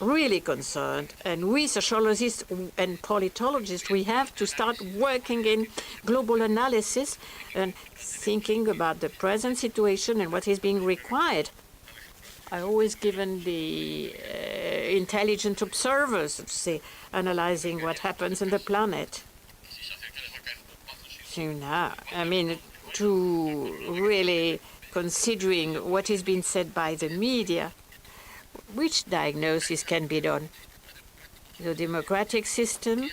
really concerned, and we sociologists and politologists, we have to start working in global analysis and thinking about the present situation and what is being required. I always given the intelligent observers, say, analyzing what happens on the planet. So now, I mean, to really considering what is being said by the media, which diagnosis can be done? The democratic system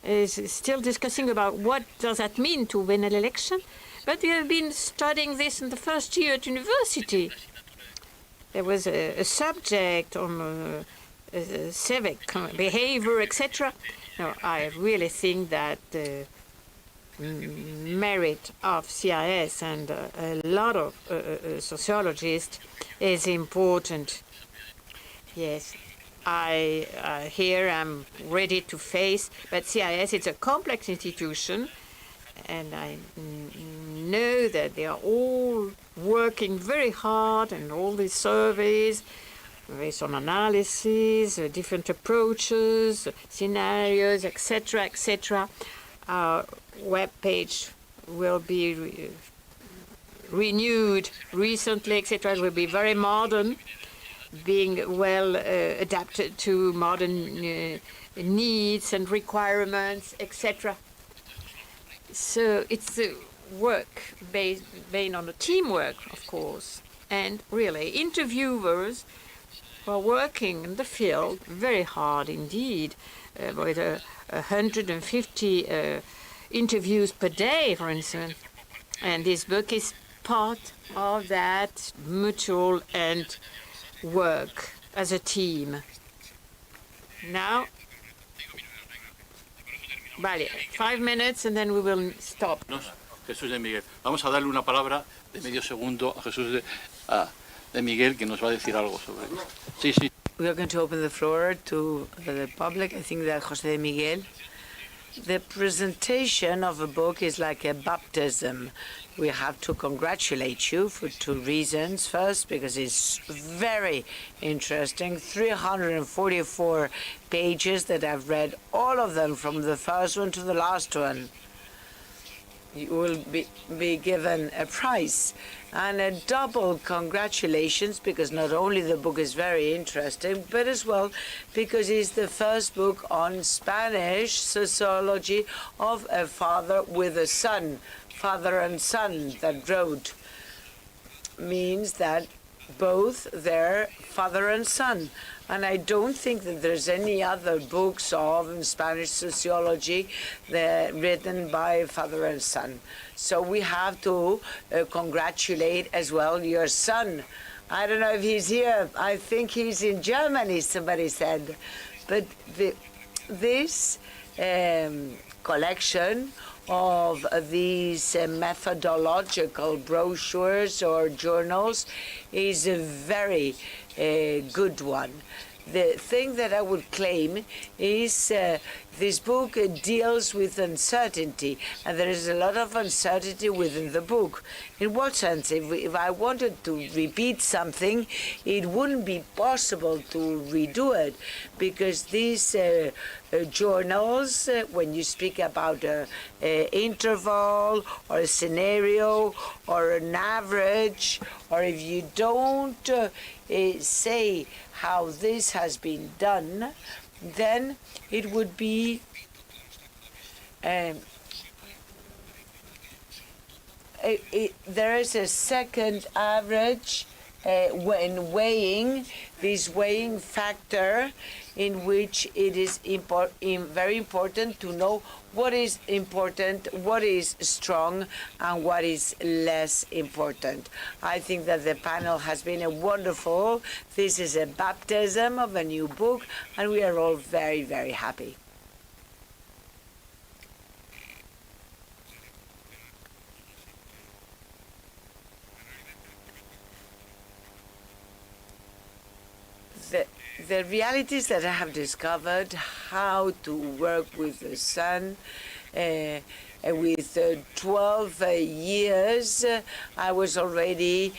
is still discussing about what does that mean to win an election, but we have been studying this in the first year at university. There was a subject on civic behavior, etc. No, I really think that the merit of CIS and a lot of sociologists is important. Yes, here I'm ready to face, but CIS, it's a complex institution, and I know that they are all working very hard, and all these surveys based on analysis, different approaches, scenarios, etc., etc. Our web page will be renewed recently, etc. It will be very modern, being well adapted to modern needs and requirements, etc. So it's a work based on the teamwork, of course, and really interviewers who are working in the field very hard indeed, with 150 interviews per day, for instance. And this book is part of that mutual and work as a team. Now, vale, 5 minutes and then we will stop. Jesús de Miguel. Vamos a darle una palabra de medio segundo a Jesús de Miguel, que nos va a decir algo sobre eso. Sí, sí. We are going to open the floor to the public. I think that José de Miguel. The presentation of a book is like a baptism. We have to congratulate you for 2 reasons. First, because it's very interesting. 344 pages that I've read, all of them from the first one to the last one. You will be given a prize. And a double congratulations, because not only the book is very interesting, but as well because it's the first book on Spanish sociology of a father with a son. Father and son that wrote means that both they're father and son. And I don't think that there's any other books of Spanish sociology written by father and son. So we have to congratulate as well your son. I don't know if he's here. I think he's in Germany, somebody said. But this collection of these methodological brochures or journals is a very good one. The thing that I would claim is this book deals with uncertainty, and there is a lot of uncertainty within the book. In what sense? If I wanted to repeat something, it wouldn't be possible to redo it, because these journals, when you speak about an interval or a scenario or an average, or if you don't say how this has been done, then it would be there is a second average when weighing. This weighing factor in which it is very important to know what is important, what is strong, and what is less important. I think that the panel has been a wonderful. This is a baptism of a new book, and we are all very, very happy. The realities that I have discovered, how to work with the sun, with 12 years, I was already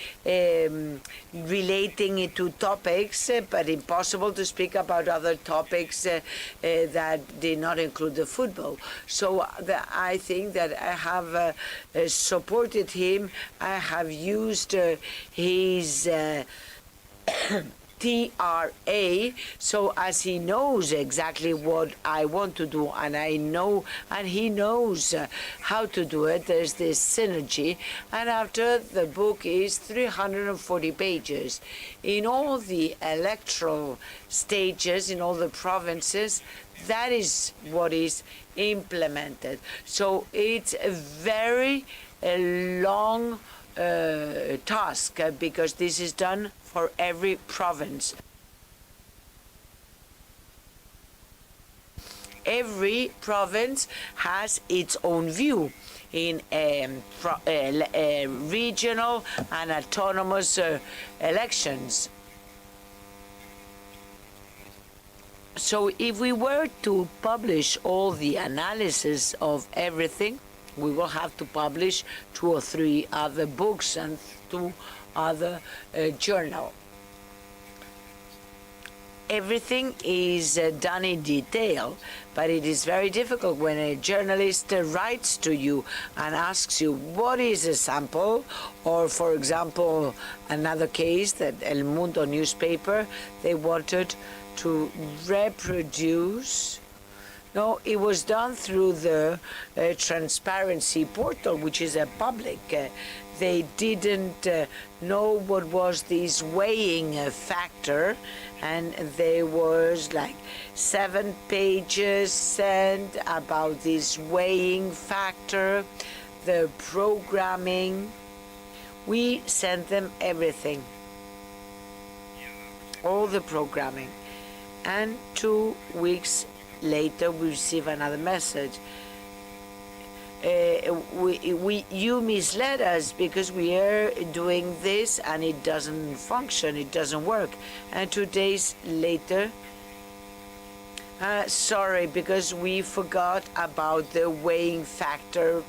relating it to topics, but impossible to speak about other topics that did not include the football. So I think that I have supported him. I have used his TRA, so as he knows exactly what I want to do, and I know, and he knows how to do it, there's this synergy. And after, the book is 340 pages. In all the electoral stages, in all the provinces, that is what is implemented. So it's a very long task, because this is done for every province. Every province has its own view in regional and autonomous elections. So if we were to publish all the analysis of everything, we will have to publish 2 or 3 other books and 2 other journal. Everything is done in detail, but it is very difficult when a journalist writes to you and asks you what is a sample, or for example, another case that El Mundo newspaper, they wanted to reproduce. No, it was done through the transparency portal, which is a public. They didn't know what was this weighing factor, and there was like 7 pages sent about this weighing factor, the programming. We sent them everything, all the programming, and 2 weeks later we receive another message. You misled us because we are doing this and it doesn't function, it doesn't work. And 2 days later, sorry, because we forgot about the weighing factor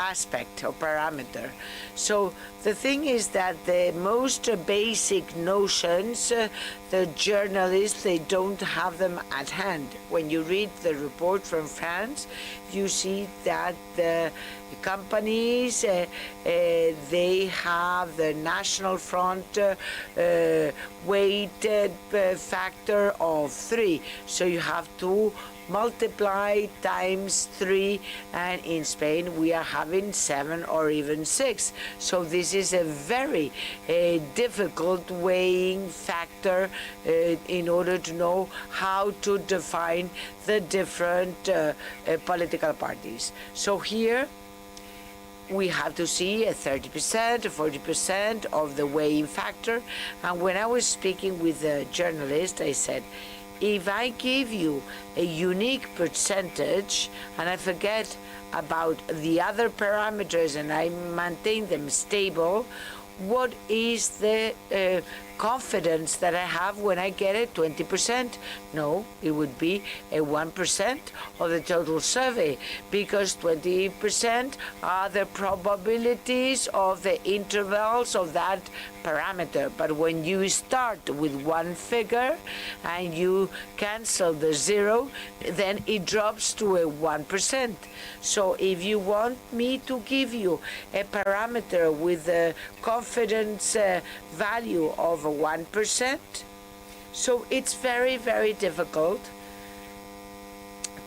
aspect or parameter. So the thing is that the most basic notions, the journalists, they don't have them at hand. When you read the report from France, you see that the companies, they have the National Front weighted factor of 3. So you have to multiply times 3, and in Spain we are having 7 or even 6. So this is a very difficult weighing factor in order to know how to define the different political parties. So here we have to see a 30%, 40% of the weighing factor. And when I was speaking with the journalist, I said, if I give you a unique percentage and I forget about the other parameters and I maintain them stable, what is the confidence that I have when I get it 20%? No, it would be a 1% of the total survey, because 20% are the probabilities of the intervals of that parameter. But when you start with one figure and you cancel the 0, then it drops to a 1%. So if you want me to give you a parameter with a confidence value of 1%, so it's very, very difficult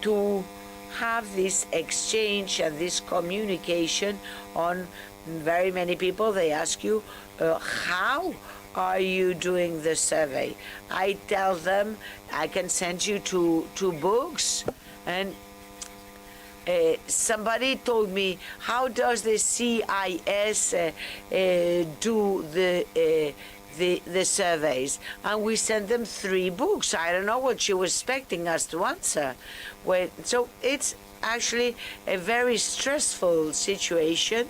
to have this exchange and this communication on very many people. They ask you, how are you doing the survey? I tell them I can send you two books, and somebody told me, how does the CIS do the surveys? And we sent them 3 books. I don't know what she was expecting us to answer. So it's actually a very stressful situation.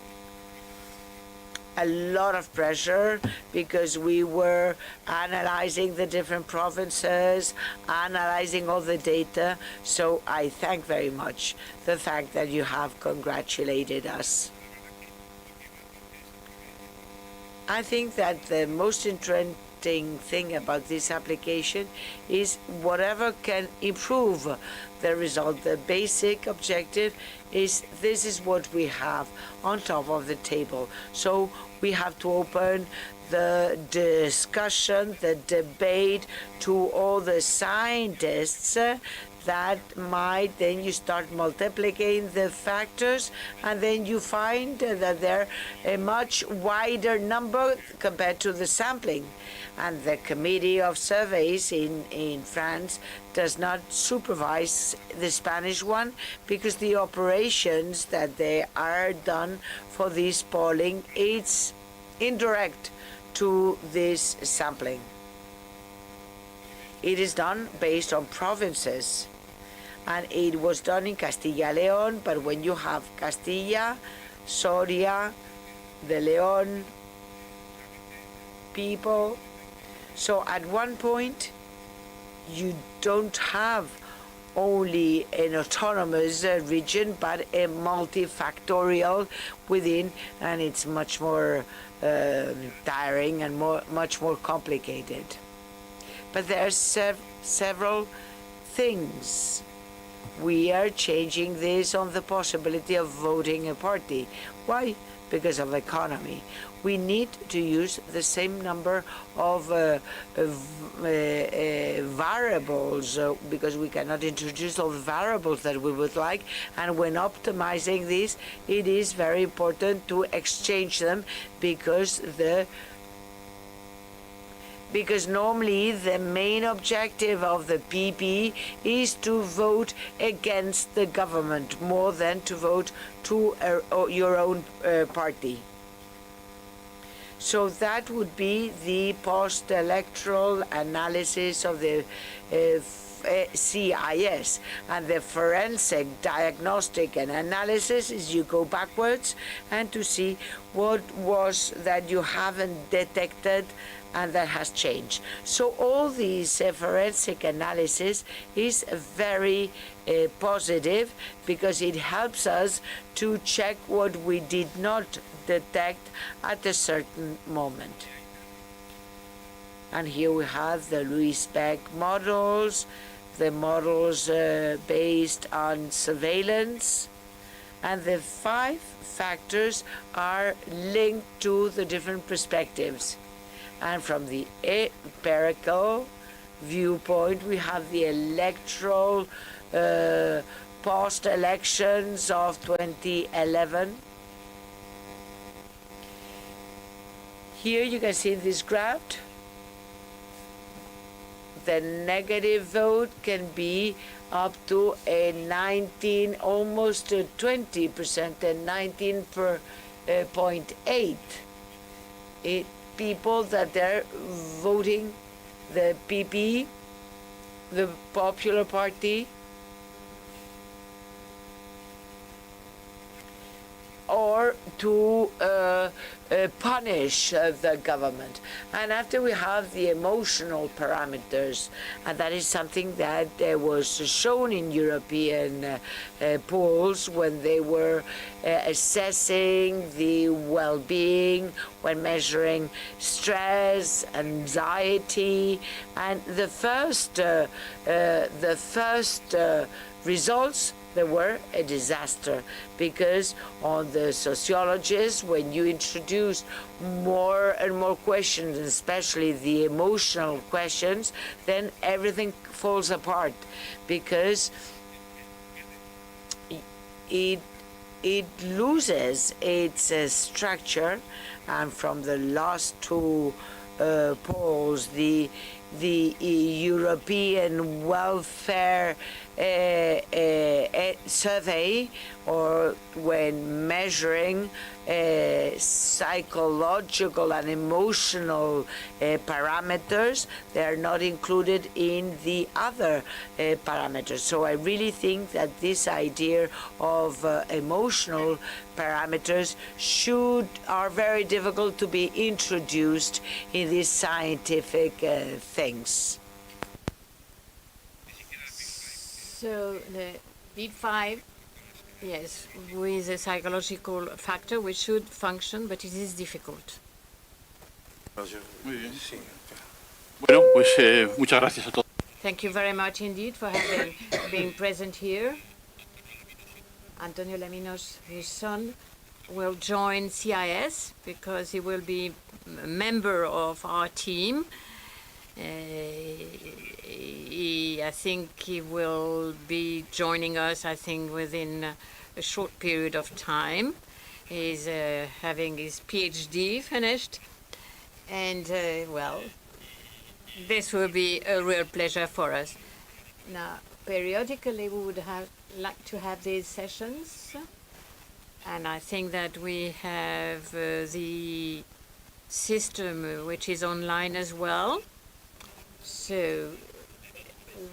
A lot of pressure because we were analyzing the different provinces, analyzing all the data. So I thank very much the fact that you have congratulated us. I think that the most interesting thing about this application is whatever can improve the result. The basic objective is this is what we have on top of the table. So we have to open the discussion, the debate to all the scientists that might, then you start multiplying the factors, and then you find that they're a much wider number compared to the sampling. And the Committee of Surveys in France does not supervise the Spanish one because the operations that they are done for this polling, it's indirect to this sampling. It is done based on provinces, and it was done in Castilla-León, but when you have Castilla, Soria, the León people, so at one point you don't have only an autonomous region, but a multifactorial within, and it's much more tiring and much more complicated. But there are several things. We are changing this on the possibility of voting a party. Why? Because of economy. We need to use the same number of variables because we cannot introduce all the variables that we would like. And when optimizing this, it is very important to exchange them because normally the main objective of the PP is to vote against the government more than to vote to your own party. So that would be the post-electoral analysis of the CIS, and the forensic diagnostic and analysis is you go backwards and to see what was that you haven't detected and that has changed. So all these forensic analysis is very positive because it helps us to check what we did not detect at a certain moment. And here we have the Louis Beck models, the models based on surveillance, and the 5 factors are linked to the different perspectives. And from the empirical viewpoint, we have the electoral post-elections of 2011. Here you can see this graph. The negative vote can be up to a 19, almost 20%, and 19.8. People that they're voting the PP, the Popular Party, or to punish the government. And after we have the emotional parameters, and that is something that was shown in European polls when they were assessing the well-being, when measuring stress, anxiety, and the first results, they were a disaster, because on the sociologists, when you introduce more and more questions, especially the emotional questions, then everything falls apart, because it loses its structure. And from the last 2 polls, the European welfare survey, or when measuring psychological and emotional parameters, they are not included in the other parameters. So I really think that this idea of emotional parameters are very difficult to be introduced in these scientific things. So the B5, yes, with a psychological factor which should function, but it is difficult. Muy bien. Bueno, pues muchas gracias a todos. Thank you very much indeed for having being present here. Antonio Alaminos, his son, will join CIS because he will be a member of our team. I think he will be joining us, within a short period of time. He's having his PhD finished. And, well, this will be a real pleasure for us. Now, periodically, we would like to have these sessions. And I think that we have the system which is online as well. So,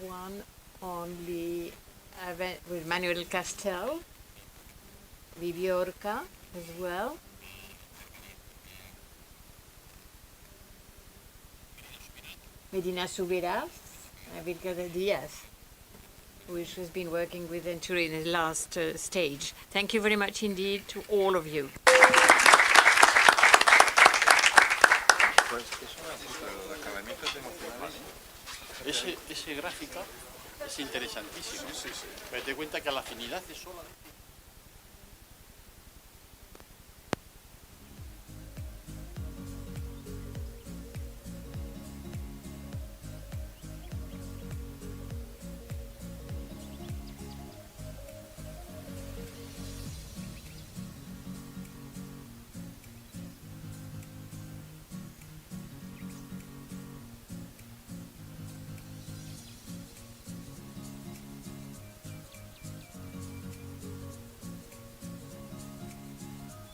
one on the event with Manuel Castel, Viviorca as well. Medina Subiras, Vilca Diaz, which has been working with Venturi in the last stage. Thank you very much indeed to all of you. Ese gráfico es interesantísimo. Pero te cuenta que la afinidad es solamente...